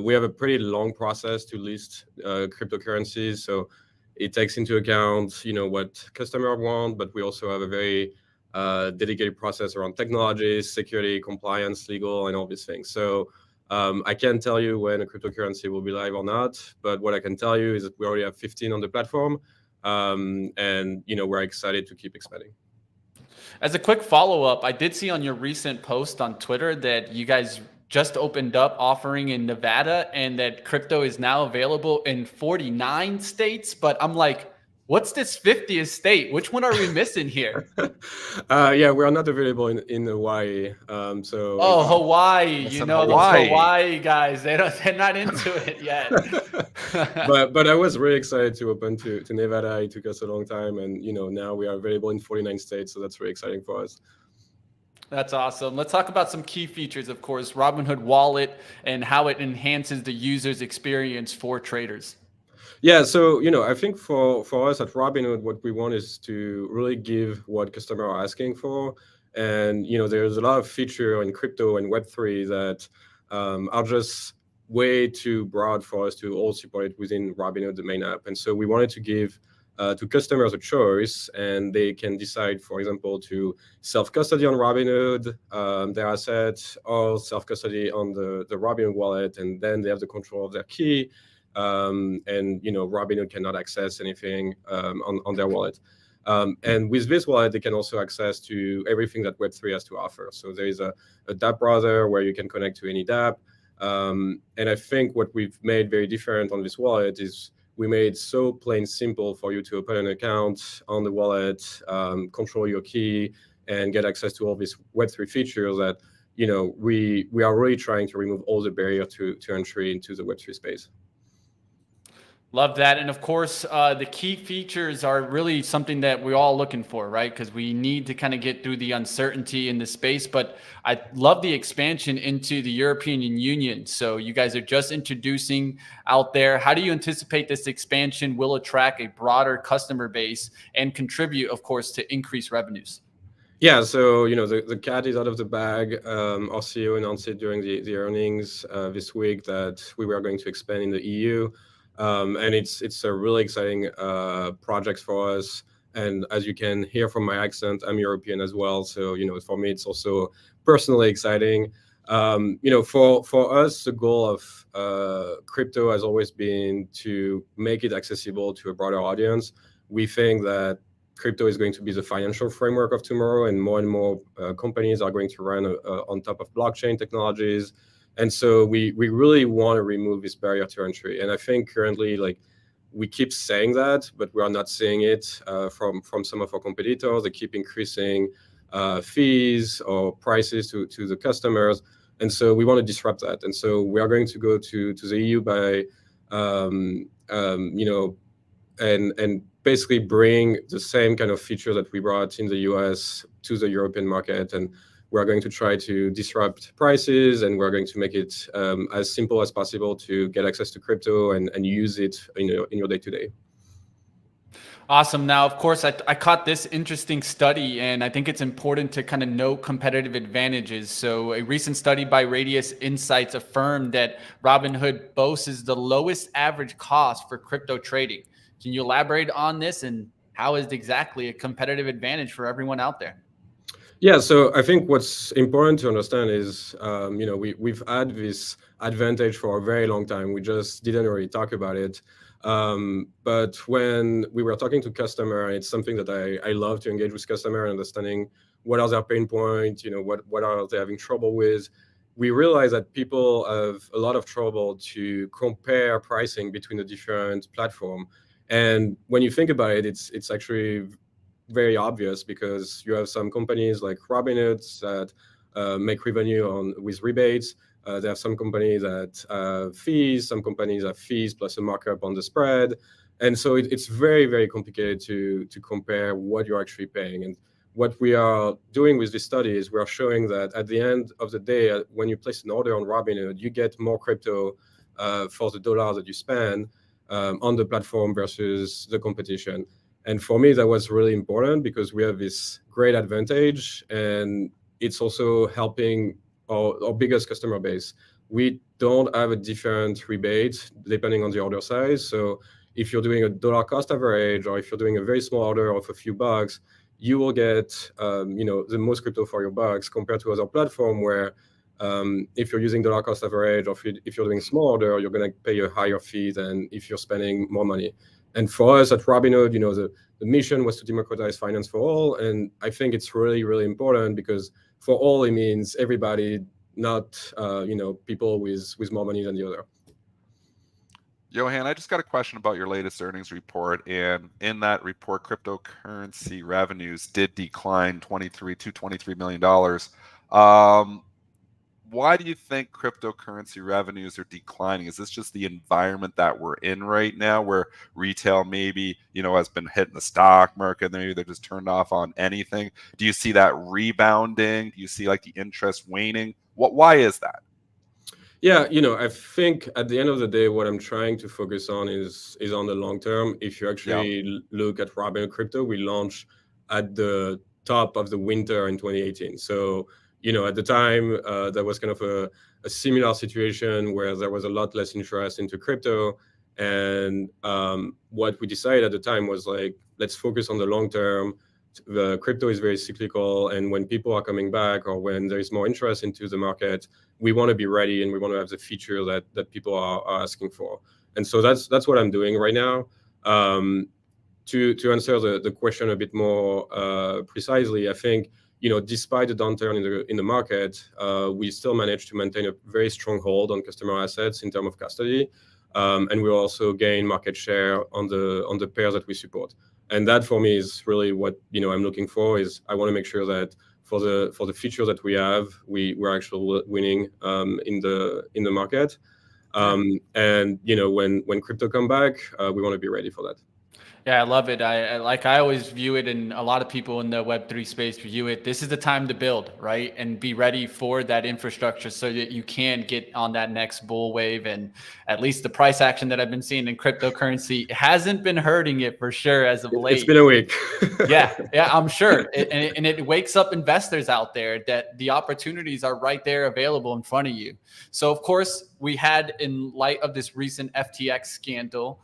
We have a pretty long process to list cryptocurrencies, so it takes into account what customers want, but we also have a very dedicated process around technologies, security, compliance, legal, and all these things. So I can't tell you when a cryptocurrency will be live or not, but what I can tell you is that we already have 15 on the platform. And we're excited to keep expanding. As a quick follow-up, I did see on your recent post on Twitter that you guys just opened up offering in Nevada and that crypto is now available in 49 states. But I'm like, what's this 50th state? Which one are we missing here? Yeah, we are not available in Hawaii. Hawaii. Listen, Those Hawaii. Hawaii guys, they're not into it yet. but I was really excited to open to Nevada. It took us a long time, and now we are available in 49 states, so that's really exciting for us. That's awesome. Let's talk about some key features, of course, Robinhood Wallet and how it enhances the user's experience for traders. Yeah, so I think for us at Robinhood, what we want is to really give what customers are asking for, and there's a lot of feature in crypto and Web3 that are just way too broad for us to all support it within Robinhood, the main app. And so we wanted to give to customers a choice, and they can decide, for example, to self-custody on Robinhood, their assets, or self-custody on the Robinhood wallet, and then they have the control of their key. And Robinhood cannot access anything on their wallet. And with this wallet, they can also access to everything that Web3 has to offer. So there is a dApp browser where you can connect to any dApp. And I think what we've made very different on this wallet is we made it so plain simple for you to open an account on the wallet, control your key, and get access to all these Web3 features that we are really trying to remove all the barrier to entry into the Web3 space. Love that. And of course, the key features are really something that we're all looking for, right? Because we need to kind of get through the uncertainty in the space. But I love the expansion into the European Union. So you guys are just introducing out there. How do you anticipate this expansion will attract a broader customer base and contribute, of course, to increased revenues? Yeah, so the cat is out of the bag. Our CEO announced it during the earnings this week that we were going to expand in the EU. And it's a really exciting project for us. And as you can hear from my accent, I'm European as well. So, for me, it's also personally exciting. For us, the goal of crypto has always been to make it accessible to a broader audience. We think that crypto is going to be the financial framework of tomorrow, and more companies are going to run on top of blockchain technologies. And so we really want to remove this barrier to entry. And I think currently, we keep saying that, but we are not seeing it from some of our competitors. They keep increasing fees or prices to the customers. And so we want to disrupt that. And so we are going to go to the EU by, and basically bring the same kind of feature that we brought in the US to the European market. And we're going to try to disrupt prices, and we're going to make it as simple as possible to get access to crypto and use it in your day-to-day. Awesome. Now, of course, I caught this interesting study, and I think it's important to kind of note competitive advantages. So a recent study by Radius Insights affirmed that Robinhood boasts the lowest average cost for crypto trading. Can you elaborate on this, and how is it exactly a competitive advantage for everyone out there? Yeah, so I think what's important to understand is, we've had this advantage for a very long time. We just didn't really talk about it. But when we were talking to customer, it's something that I love to engage with customer, understanding what are their pain points, what are they having trouble with. We realize that people have a lot of trouble to compare pricing between the different platform. And when you think about it, it's actually very obvious, because you have some companies like Robinhood that make revenue with rebates. There are some companies that have fees, some companies have fees plus a markup on the spread. And so it's very, very complicated to compare what you're actually paying. And what we are doing with this study is we are showing that at the end of the day, when you place an order on Robinhood, you get more crypto for the dollar that you spend on the platform versus the competition. And for me, that was really important, because we have this great advantage, and it's also helping our biggest customer base. We don't have a different rebate depending on the order size. So if you're doing a dollar cost average, or if you're doing a very small order of a few bucks, you will get the most crypto for your bucks, compared to other platform where if you're using dollar cost average, or if you're doing a small order, you're going to pay a higher fee than if you're spending more money. And for us at Robinhood, the mission was to democratize finance for all. And I think it's really, really important, because for all, it means everybody, not people with more money than the other. Johann, I just got a question about your latest earnings report. And in that report, cryptocurrency revenues did decline $23 million. Why do you think cryptocurrency revenues are declining? Is this just the environment that we're in right now, where retail maybe, has been hitting the stock market, maybe they're just turned off on anything? Do you see that rebounding? Do you see like the interest waning? Why is that? Yeah, I think at the end of the day, what I'm trying to focus on is on the long term. If you actually look at Robinhood Crypto, we launched at the top of the winter in 2018. So at the time, there was kind of a similar situation where there was a lot less interest into crypto. And what we decided at the time was like, let's focus on the long term. The crypto is very cyclical. And when people are coming back, or when there is more interest into the market, we want to be ready, and we want to have the feature that people are asking for. And so that's what I'm doing right now. To answer the question a bit more precisely, I think, despite the downturn in the market, we still managed to maintain a very strong hold on customer assets in terms of custody, and we also gain market share on the pairs that we support. And that for me is really what I'm looking for. Is I want to make sure that for the feature that we have, we're actually winning in the market. And when crypto come back, we want to be ready for that. Yeah, I love it. I always view it, and a lot of people in the Web3 space view it. This is the time to build, right? And be ready for that infrastructure, so that you can get on that next bull wave. And at least the price action that I've been seeing in cryptocurrency hasn't been hurting it for sure as of late. It's been a week. yeah, I'm sure. And it wakes up investors out there that the opportunities are right there available in front of you. So of course, we had, in light of this recent FTX scandal,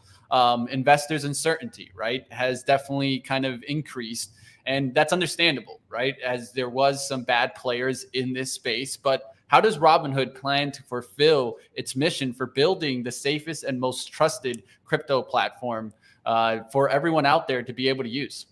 investors' uncertainty, right, has definitely kind of increased. And that's understandable, right, as there was some bad players in this space. But how does Robinhood plan to fulfill its mission for building the safest and most trusted crypto platform for everyone out there to be able to use?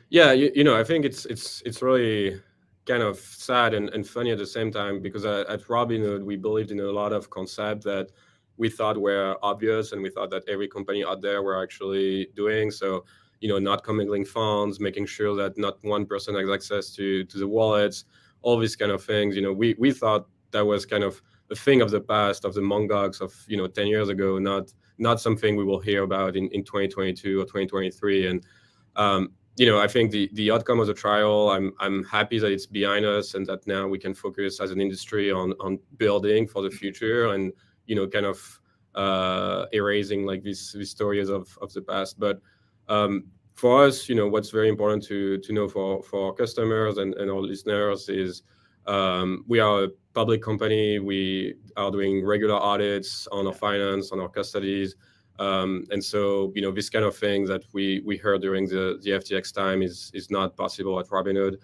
Yeah, I think it's really kind of sad and funny at the same time, because at Robinhood, we believed in a lot of concepts that we thought were obvious, and we thought that every company out there were actually doing. So, not commingling funds, making sure that not one person has access to the wallets, all these kind of things. We thought that was kind of a thing of the past, of the mongogs of 10 years ago, not something we will hear about in 2022 or 2023. And I think the outcome of the trial, I'm happy that it's behind us, and that now we can focus as an industry on building for the future, and kind of erasing like these stories of the past. But for us, what's very important to know for our customers and our listeners is we are a public company. We are doing regular audits on our finance, on our custodies. And so, this kind of thing that we heard during the FTX time is not possible at Robinhood.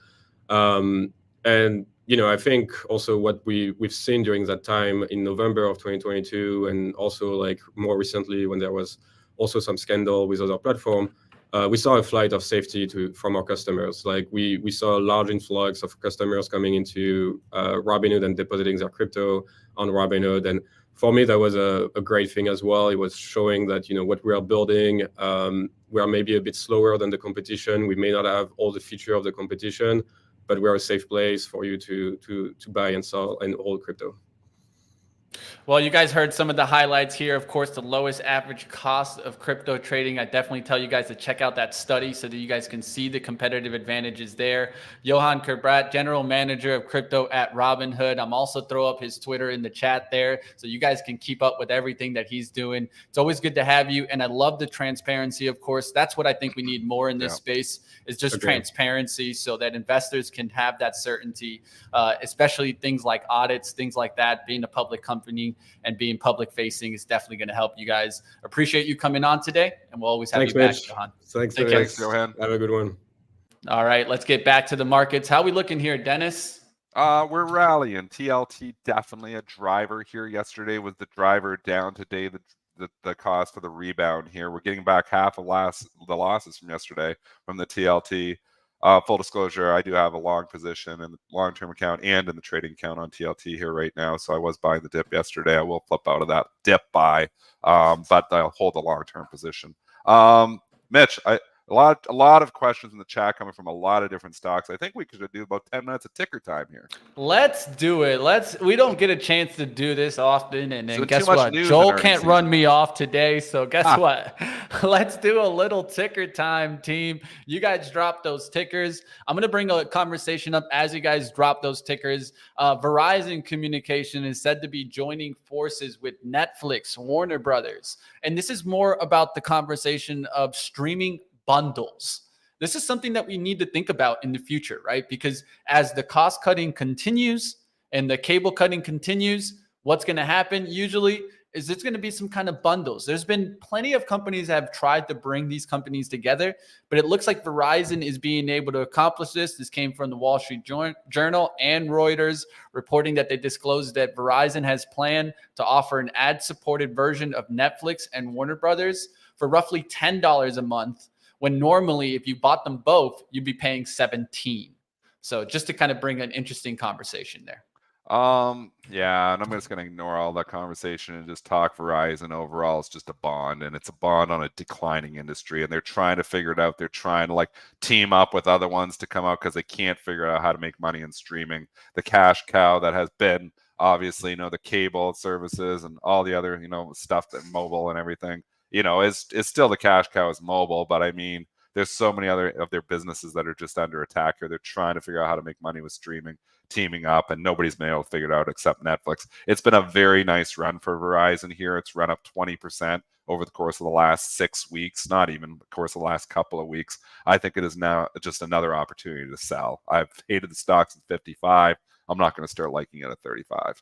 And, I think also what we've seen during that time in November of 2022, and also like more recently when there was also some scandal with other platform, we saw a flight of safety from our customers. Like we saw a large influx of customers coming into Robinhood and depositing their crypto on Robinhood. And for me, that was a great thing as well. It was showing that, what we are building, we are maybe a bit slower than the competition. We may not have all the feature of the competition, but we're a safe place for you to buy and sell and hold crypto. Well, you guys heard some of the highlights here. Of course, the lowest average cost of crypto trading. I definitely tell you guys to check out that study so that you guys can see the competitive advantages there. Johann Kerbrat, General Manager of Crypto at Robinhood. I'm also throw up his Twitter in the chat there so you guys can keep up with everything that he's doing. It's always good to have you. And I love the transparency, of course. That's what I think we need more in this space is just transparency so that investors can have that certainty, especially things like audits, things like that. Being a public company and being public facing is definitely going to help you guys. Appreciate you coming on today, and we'll always have you back, Mitch. Johann. Thanks, Johann. Have a good one. All right, let's get back to the markets. How we looking here, Dennis? We're rallying. TLT definitely a driver here. Yesterday was the driver down. Today the cost of the rebound here. We're getting back half of the losses from yesterday from the TLT. Full disclosure, I do have a long position in the long-term account and in the trading account on TLT here right now. So I was buying the dip yesterday. I will flip out of that dip buy, but I'll hold a long-term position. Mitch, a lot of questions in the chat coming from a lot of different stocks. I think we could do about 10 minutes of ticker time here. Let's do it. We don't get a chance to do this often. And then guess what? Joel can't run me off today. So guess what? Let's do a little ticker time, team. You guys drop those tickers. I'm going to bring a conversation up as you guys drop those tickers. Verizon Communication is said to be joining forces with Netflix, Warner Brothers. And this is more about the conversation of streaming bundles. This is something that we need to think about in the future, right? Because as the cost cutting continues and the cable cutting continues, what's going to happen usually is it's going to be some kind of bundles. There's been plenty of companies that have tried to bring these companies together, but it looks like Verizon is being able to accomplish this. This came from the Wall Street Journal and Reuters reporting that they disclosed that Verizon has planned to offer an ad-supported version of Netflix and Warner Brothers for roughly $10 a month, when normally if you bought them both, you'd be paying $17. So just to kind of bring an interesting conversation there. Yeah, and I'm just going to ignore all that conversation and just talk Verizon. Overall, it's just a bond, and it's a bond on a declining industry, and they're trying to figure it out. They're trying to like team up with other ones to come out because they can't figure out how to make money in streaming. The cash cow that has been obviously, the cable services and all the other, stuff that mobile and everything, is still the cash cow is mobile, but I mean, there's so many other of their businesses that are just under attack here. They're trying to figure out how to make money with streaming, teaming up, and nobody's been able to figure it out except Netflix. It's been a very nice run for Verizon here. It's run up 20% over the course of the last 6 weeks, not even the course of the last couple of weeks. I think it is now just another opportunity to sell. I've hated the stocks at 55. I'm not going to start liking it at 35.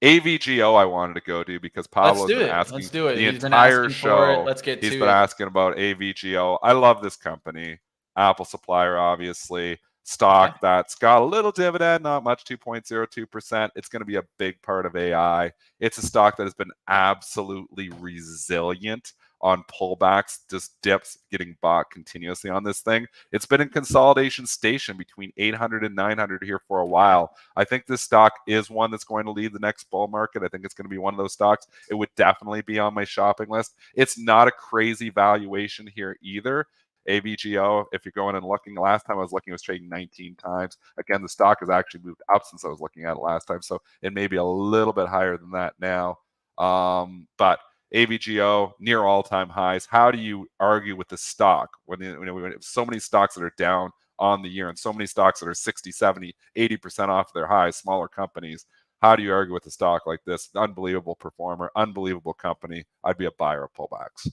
AVGO I wanted to go to because Pablo's been asking the entire show. He's been asking about AVGO. I love this company. Apple supplier, obviously. Stock that's got a little dividend, not much, 2.02%. It's going to be a big part of AI. It's a stock that has been absolutely resilient on pullbacks, just dips, getting bought continuously on this thing. It's been in consolidation station between 800 and 900 here for a while. I think this stock is one that's going to lead the next bull market. I think it's going to be one of those stocks. It would definitely be on my shopping list. It's not a crazy valuation here either. AVGO, if you're going and looking, last time I was looking, it was trading 19 times. Again, the stock has actually moved up since I was looking at it last time, so it may be a little bit higher than that now. But AVGO near all-time highs. How do you argue with the stock when we have so many stocks that are down on the year and so many stocks that are 60, 70, 80% off their highs, smaller companies? How do you argue with a stock like this? Unbelievable performer, unbelievable company. I'd be a buyer of pullbacks.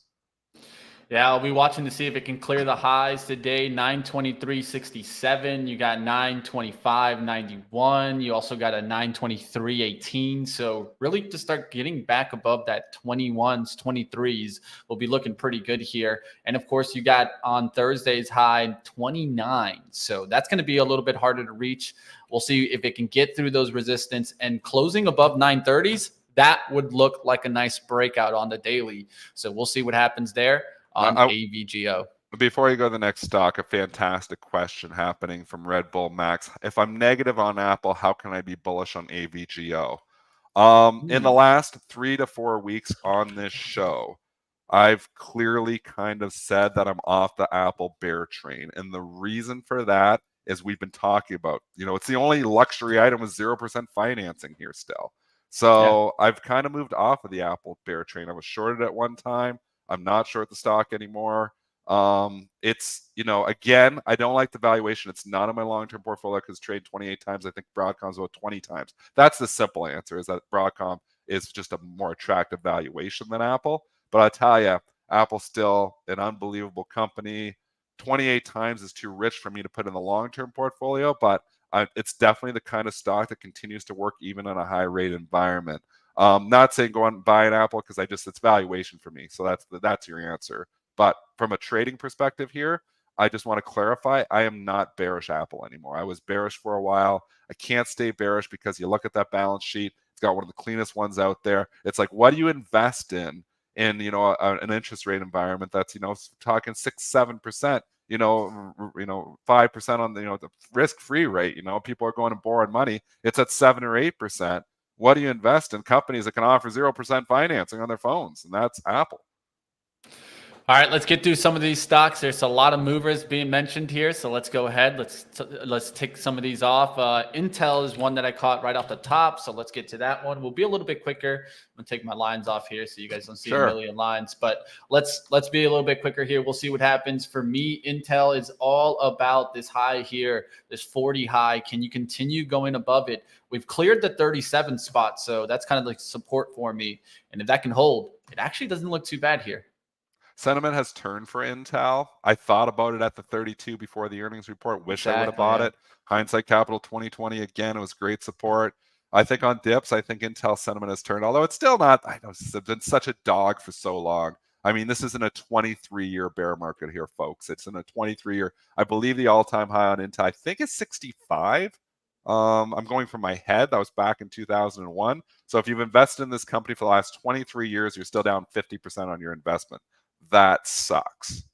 Yeah, I'll be watching to see if it can clear the highs today. 923.67. You got 925.91. You also got a 923.18. So really to start getting back above that 21s, 23s will be looking pretty good here. And of course, you got on Thursday's high 29. So that's going to be a little bit harder to reach. We'll see if it can get through those resistance, and closing above 930s. That would look like a nice breakout on the daily. So we'll see what happens there on AVGO. Before you go to the next stock, a fantastic question happening from Red Bull Max. If I'm negative on Apple, how can I be bullish on AVGO? In the last 3 to 4 weeks on this show, I've clearly kind of said that I'm off the Apple bear train. And the reason for that is we've been talking about, it's the only luxury item with 0% financing here still. So I've kind of moved off of the Apple bear train. I was shorted at one time. I'm not short the stock anymore. It's, again, I don't like the valuation. It's not in my long-term portfolio because trade 28 times. I think Broadcom's about 20 times. That's the simple answer, is that Broadcom is just a more attractive valuation than Apple. But I tell you, Apple's still an unbelievable company. 28 times is too rich for me to put in the long-term portfolio, but it's definitely the kind of stock that continues to work even in a high-rate environment. Not saying go out and buy an Apple because it's valuation for me. So that's your answer. But from a trading perspective here, I just want to clarify, I am not bearish Apple anymore. I was bearish for a while. I can't stay bearish because you look at that balance sheet. It's got one of the cleanest ones out there. It's like, what do you invest in an interest rate environment that's, talking 6-7%, 5% on the risk-free rate. People are going and borrowing money. It's at 7 or 8%. What do you invest in? Companies that can offer 0% financing on their phones, and that's Apple. All right, let's get through some of these stocks. There's a lot of movers being mentioned here, so let's go ahead. Let's tick some of these off. Intel is one that I caught right off the top, so let's get to that one. We'll be a little bit quicker. I'm gonna take my lines off here so you guys don't see a million lines, but let's be a little bit quicker here. We'll see what happens. For me, Intel is all about this high here, this 40 high. Can you continue going above it? We've cleared the 37 spot, so that's kind of like support for me. And if that can hold, it actually doesn't look too bad here. Sentiment has turned for Intel. I thought about it at the 32 before the earnings report. Wish I would have bought it. Hindsight Capital 2020, again, it was great support. I think on dips, I think Intel sentiment has turned, although it's still not. I know it's been such a dog for so long. I mean, this isn't a 23-year bear market here, folks. It's in a 23-year. I believe the all-time high on Intel, I think, is 65. I'm going from my head. That was back in 2001. So if you've invested in this company for the last 23 years, you're still down 50% on your investment. That sucks.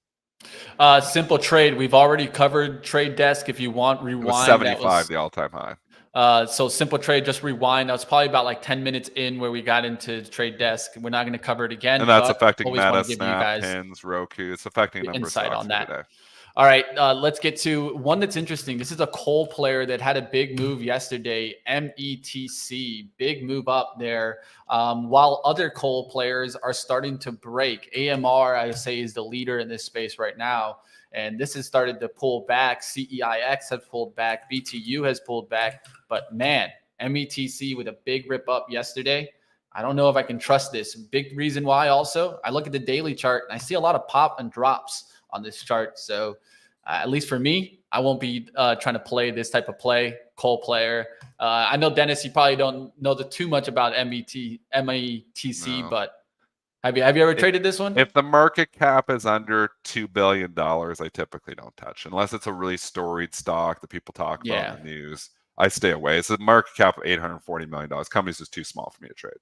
Simple trade. We've already covered Trade Desk. If you want, rewind. It was 75, the all-time high. So simple trade, just rewind. That was probably about like 10 minutes in where we got into Trade Desk. We're not going to cover it again. And that's affecting Meta, Snap, Pins, Roku. It's affecting a number of stocks on that today. All right, let's get to one that's interesting. This is a coal player that had a big move yesterday, METC, big move up there, while other coal players are starting to break. AMR, I say, is the leader in this space right now, and this has started to pull back. CEIX has pulled back. BTU has pulled back, but man, METC with a big rip up yesterday. I don't know if I can trust this. Big reason why also, I look at the daily chart, and I see a lot of pop and drops on this chart. So at least for me, I won't be trying to play this type of play, coal player. I know, Dennis, you probably don't know too much about METC, no. But have you ever traded this one? If the market cap is under $2 billion, I typically don't touch, unless it's a really storied stock that people talk about in the news. I stay away. It's a market cap of $840 million. Company's just too small for me to trade.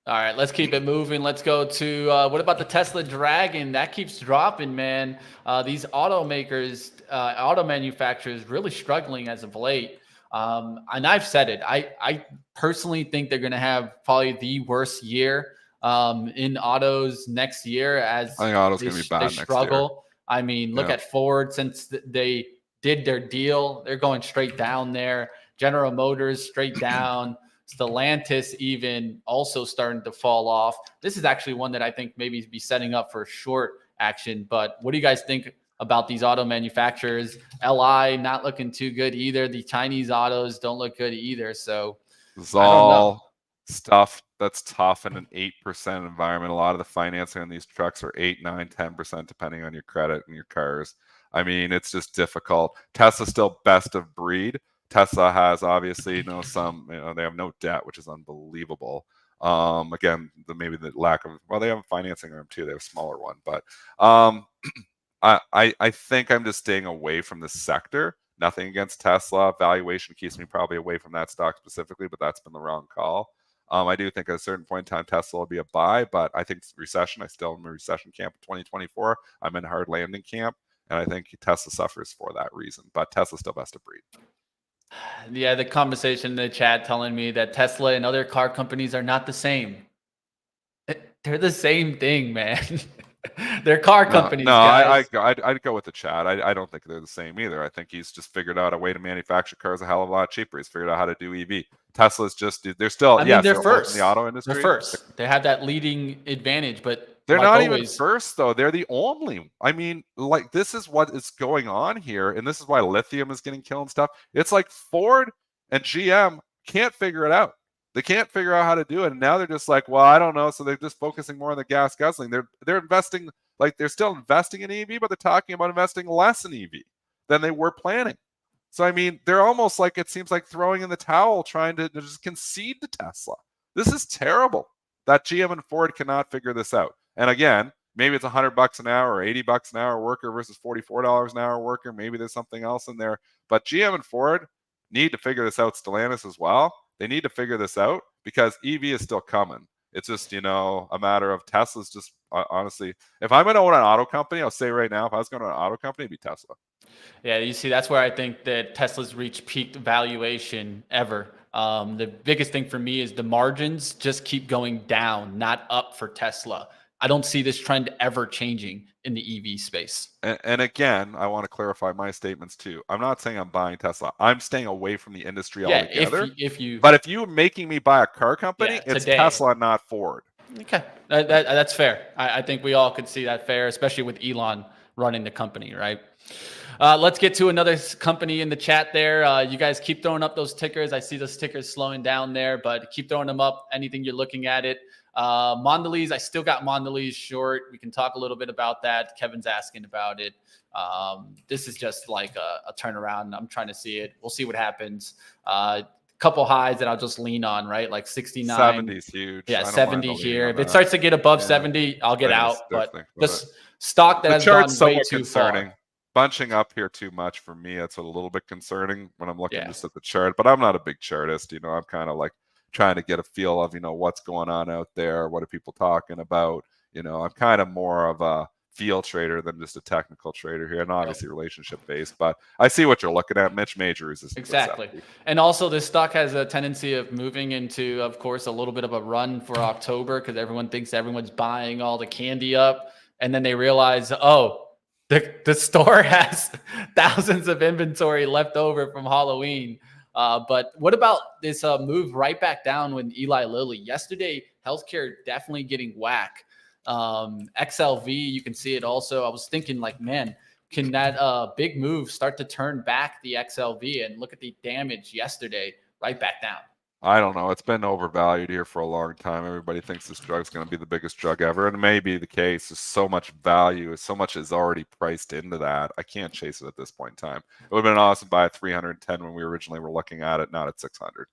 All right, let's keep it moving. Let's go to what about the Tesla Dragon? That keeps dropping, man. These automakers, auto manufacturers really struggling as of late. And I've said it. I personally think they're going to have probably the worst year in autos next year, as I think autos going to be bad next year. I mean, look at Ford. Since they did their deal, they're going straight down there. General Motors straight down. Stellantis even also starting to fall off. This is actually one that I think maybe be setting up for short action. But what do you guys think about these auto manufacturers? LI not looking too good either. The Chinese autos don't look good either. So it's all stuff that's tough in an 8% environment. A lot of the financing on these trucks are 8, 9, 10%, depending on your credit and your cars. I mean, it's just difficult. Tesla's still best of breed. Tesla has obviously, they have no debt, which is unbelievable. Again, maybe the lack of, they have a financing arm too. They have a smaller one, but I think I'm just staying away from this sector. Nothing against Tesla. Valuation keeps me probably away from that stock specifically, but that's been the wrong call. I do think at a certain point in time, Tesla will be a buy, but I think recession, I still am in a recession camp in 2024. I'm in hard landing camp, and I think Tesla suffers for that reason, but Tesla's still best of breed. Yeah, the conversation in the chat telling me that Tesla and other car companies are not the same. They're the same thing, man. They're car companies, guys. I'd go with the chat. I don't think they're the same either. I think he's just figured out a way to manufacture cars a hell of a lot cheaper. He's figured out how to do EV. Tesla's just, they're still, they're first in the auto industry. They're first. They have that leading advantage, but they're not even first, though. They're the only. I mean, like, this is what is going on here, and this is why lithium is getting killed and stuff. It's like Ford and GM can't figure it out. They can't figure out how to do it, and now they're just like, well, I don't know. So they're just focusing more on the gas guzzling. They're investing, like, they're still investing in EV, but they're talking about investing less in EV than they were planning. So I mean, they're almost like, it seems like throwing in the towel, trying to just concede to Tesla. This is terrible that GM and Ford cannot figure this out. And again, maybe it's $100 an hour or $80 an hour worker versus $44 an hour worker. Maybe there's something else in there, but GM and Ford need to figure this out. Stellantis as well. They need to figure this out because EV is still coming. It's just, a matter of Tesla's just, honestly, if I'm going to own an auto company, I'll say right now, if I was going to own an auto company, it'd be Tesla. Yeah, you see, that's where I think that Tesla's reached peak valuation ever. The biggest thing for me is the margins just keep going down, not up for Tesla. I don't see this trend ever changing in the EV space. And again, I want to clarify my statements too. I'm not saying I'm buying Tesla. I'm staying away from the industry altogether. But if you're making me buy a car company, it's today. Tesla, not Ford. Okay, that's fair. I think we all could see that fair, especially with Elon running the company, right? Let's get to another company in the chat there. You guys keep throwing up those tickers. I see those tickers slowing down there, but keep throwing them up. Anything you're looking at it. Mondelez, I still got Mondelez short. We can talk a little bit about that. Kevin's asking about it. This is just like a turnaround. I'm trying to see it. We'll see what happens. Couple highs that I'll just lean on, right? Like 69. 70 is huge. Yeah, 70 here. If it starts to get above 70, I'll get out. But this stock that has gone way too far. Bunching up here too much for me. That's a little bit concerning when I'm looking just at the chart. But I'm not a big chartist. I'm kind of like trying to get a feel of, what's going on out there. What are people talking about? I'm kind of more of a feel trader than just a technical trader here, and obviously relationship based. But I see what you're looking at. Mitch Majors is exactly. And also this stock has a tendency of moving into, of course, a little bit of a run for October because everyone thinks everyone's buying all the candy up. And then they realize, the store has thousands of inventory left over from Halloween. But what about this move right back down with Eli Lilly? Yesterday, healthcare definitely getting whack. XLV, you can see it also. I was thinking like, man, can that big move start to turn back the XLV? And look at the damage yesterday, right back down. I don't know. It's been overvalued here for a long time. Everybody thinks this drug's going to be the biggest drug ever, and it may be the case. There's so much value, so much is already priced into that. I can't chase it at this point in time. It would have been awesome to buy at 310 when we originally were looking at it, not at 600.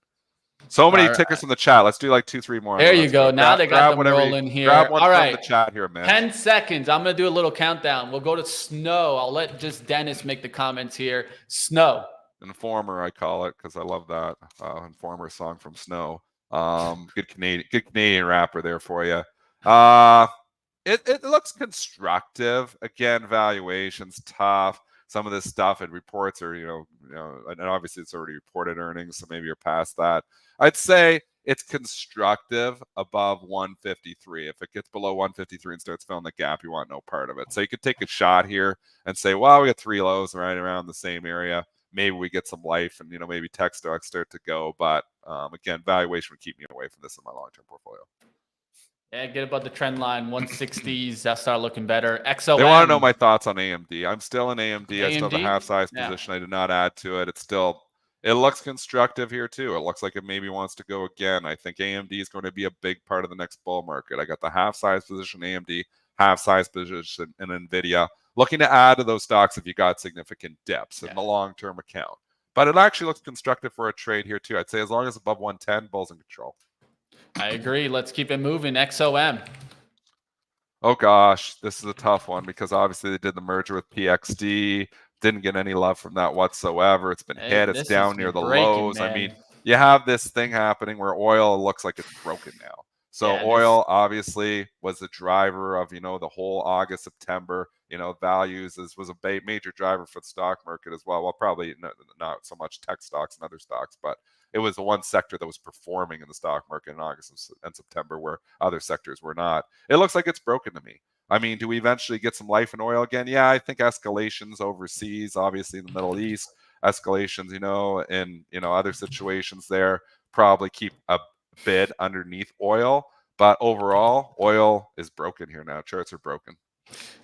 So many tickers in the chat. Let's do like 2-3 more. There you go. Now they got them rolling here. Grab one from the chat here, man. 10 seconds. I'm going to do a little countdown. We'll go to Snow. I'll let just Dennis make the comments here. Snow. Informer, I call it, because I love that Informer song from Snow. Good Canadian rapper there for you. It looks constructive. Again, valuations tough. Some of this stuff and reports are, and obviously it's already reported earnings, so maybe you're past that. I'd say it's constructive above 153. If it gets below 153 and starts filling the gap, you want no part of it. So you could take a shot here and say, well, we got 3 lows right around the same area. Maybe we get some life and, maybe tech stocks start to go. But again, valuation would keep me away from this in my long-term portfolio. Yeah, get above the trend line, 160s. That'll start looking better. XOM. They want to know my thoughts on AMD. I'm still in AMD. I still have a half-size position. I did not add to it. It's still, It looks constructive here too. It looks like it maybe wants to go again. I think AMD is going to be a big part of the next bull market. I got the half size position AMD, half size position in NVIDIA. Looking to add to those stocks if you got significant dips in the long-term account. But it actually looks constructive for a trade here too. I'd say as long as above 110, bulls in control. I agree. Let's keep it moving. XOM. Oh gosh, this is a tough one because obviously they did the merger with PXD. Didn't get any love from that whatsoever. It's been hit. It's down near the lows. Man. I mean, you have this thing happening where oil looks like it's broken now. So oil obviously was the driver of, the whole August, September, values was a major driver for the stock market as well. Well, probably not so much tech stocks and other stocks, but it was the one sector that was performing in the stock market in August and September where other sectors were not. It looks like it's broken to me. I mean, do we eventually get some life in oil again? Yeah, I think escalations overseas, obviously in the Middle East, escalations, in other situations there probably keep a bid underneath oil. But overall, oil is broken here now. Charts are broken.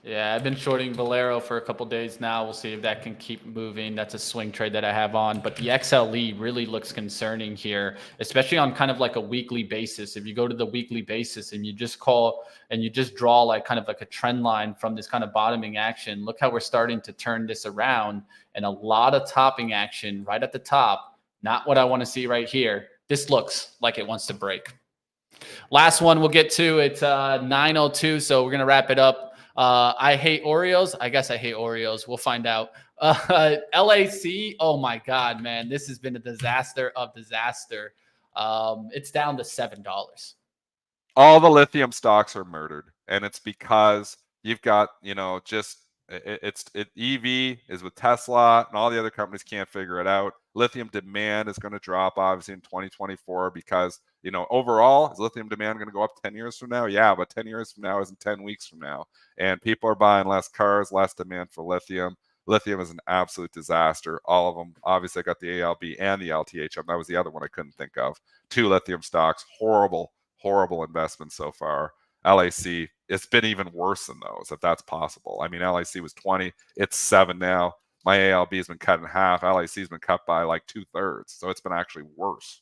Yeah, I've been shorting Valero for a couple days now. We'll see if that can keep moving. That's a swing trade that I have on. But the XLE really looks concerning here, especially on kind of like a weekly basis. If you go to the weekly basis and you just draw like kind of like a trend line from this kind of bottoming action, look how we're starting to turn this around, and a lot of topping action right at the top. Not what I want to see right here. This looks like it wants to break. Last one we'll get to. It's 9:02, so we're going to wrap it up. I hate Oreos. I guess I hate Oreos. We'll find out. LAC. Oh my God, man. This has been a disaster of disaster. It's down to $7. All the lithium stocks are murdered. And it's because you've got, EV is with Tesla and all the other companies can't figure it out. Lithium demand is going to drop obviously in 2024 because, overall, is lithium demand going to go up 10 years from now? Yeah, but 10 years from now isn't 10 weeks from now. And people are buying less cars, less demand for lithium. Lithium is an absolute disaster. All of them. Obviously, I got the ALB and the LTHM. That was the other one I couldn't think of. 2 lithium stocks. Horrible investment so far. LAC, it's been even worse than those, if that's possible. I mean, LAC was 20. It's 7 now. My ALB has been cut in half. LAC has been cut by like 2/3. So it's been actually worse.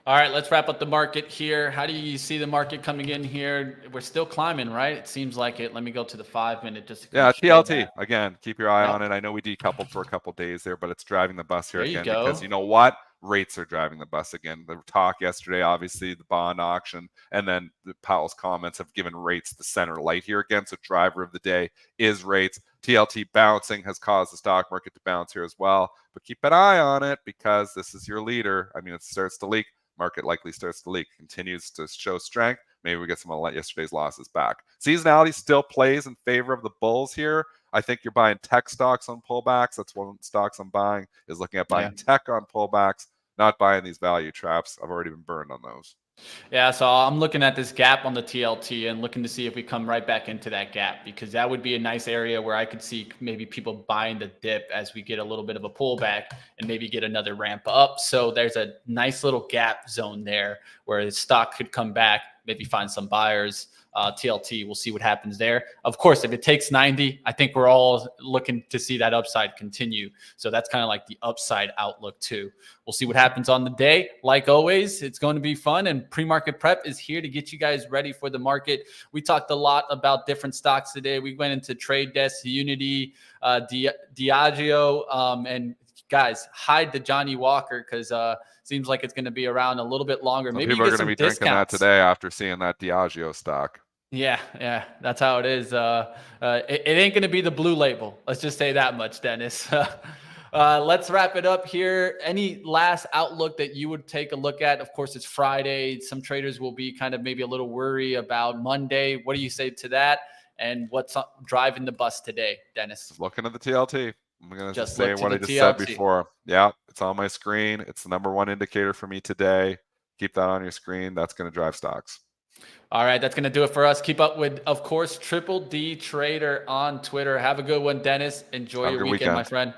All right, let's wrap up the market here. How do you see the market coming in here? We're still climbing, right? It seems like it. Let me go to the 5-minute just to TLT. Again, keep your eye on it. I know we decoupled for a couple days there, but it's driving the bus here again because you know what? Rates are driving the bus again. The talk yesterday, obviously, the bond auction, and then Powell's comments have given rates the center light here again. So driver of the day is rates. TLT bouncing has caused the stock market to bounce here as well. But keep an eye on it because this is your leader. I mean, it starts to leak. Market likely starts to leak, continues to show strength. Maybe we get some of yesterday's losses back. Seasonality still plays in favor of the bulls here. I think you're buying tech stocks on pullbacks. That's one of the stocks I'm buying, is looking at buying tech on pullbacks, not buying these value traps. I've already been burned on those. Yeah, so I'm looking at this gap on the TLT and looking to see if we come right back into that gap, because that would be a nice area where I could see maybe people buying the dip as we get a little bit of a pullback and maybe get another ramp up. So there's a nice little gap zone there where the stock could come back, maybe find some buyers. TLT, we'll see what happens there. Of course, if it takes 90, I think we're all looking to see that upside continue. So that's kind of like the upside outlook too. We'll see what happens on the day. Like always, it's going to be fun, and pre-market prep is here to get you guys ready for the market. We talked a lot about different stocks today. We went into Trade Desk, Unity, Diageo, and guys, hide the Johnny Walker because seems like it's going to be around a little bit longer. Maybe people are going to be drinking that today after seeing that Diageo stock. Yeah, that's how it is. It ain't going to be the blue label. Let's just say that much, Dennis. Let's wrap it up here. Any last outlook that you would take a look at? Of course, it's Friday. Some traders will be kind of maybe a little worried about Monday. What do you say to that? And what's driving the bus today, Dennis? Looking at the TLT. I'm going to just say what I just said before. Yeah, it's on my screen. It's the #1 indicator for me today. Keep that on your screen. That's going to drive stocks. All right, that's going to do it for us. Keep up with, of course, Triple D Trader on Twitter. Have a good one, Dennis. Enjoy your weekend, my friend.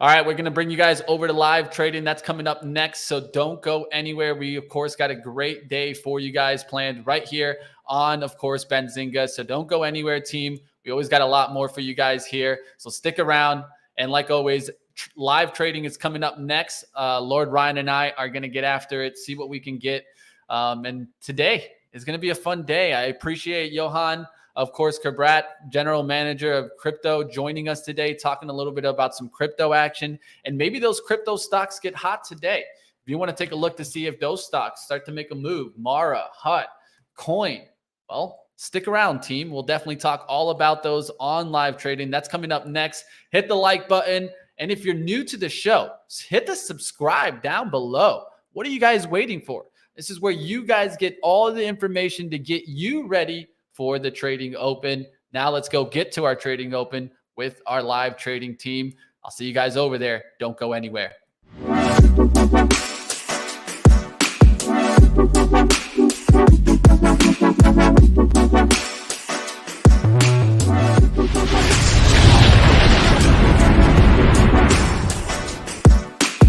All right, we're going to bring you guys over to live trading. That's coming up next, so don't go anywhere. We, of course, got a great day for you guys planned right here on, of course, Benzinga. So don't go anywhere, team. We always got a lot more for you guys here, so stick around. And like always, live trading is coming up next. Lord Ryan and I are going to get after it, see what we can get. And today is going to be a fun day. I appreciate Johann, of course, Kerbrat, general manager of crypto, joining us today, talking a little bit about some crypto action. And maybe those crypto stocks get hot today. If you want to take a look to see if those stocks start to make a move, Mara, Hut, Coin, well, stick around, team. We'll definitely talk all about those on live trading. That's coming up next. Hit the like button. And if you're new to the show, hit the subscribe down below. What are you guys waiting for? This is where you guys get all the information to get you ready for the trading open. Now let's go get to our trading open with our live trading team. I'll see you guys over there. Don't go anywhere.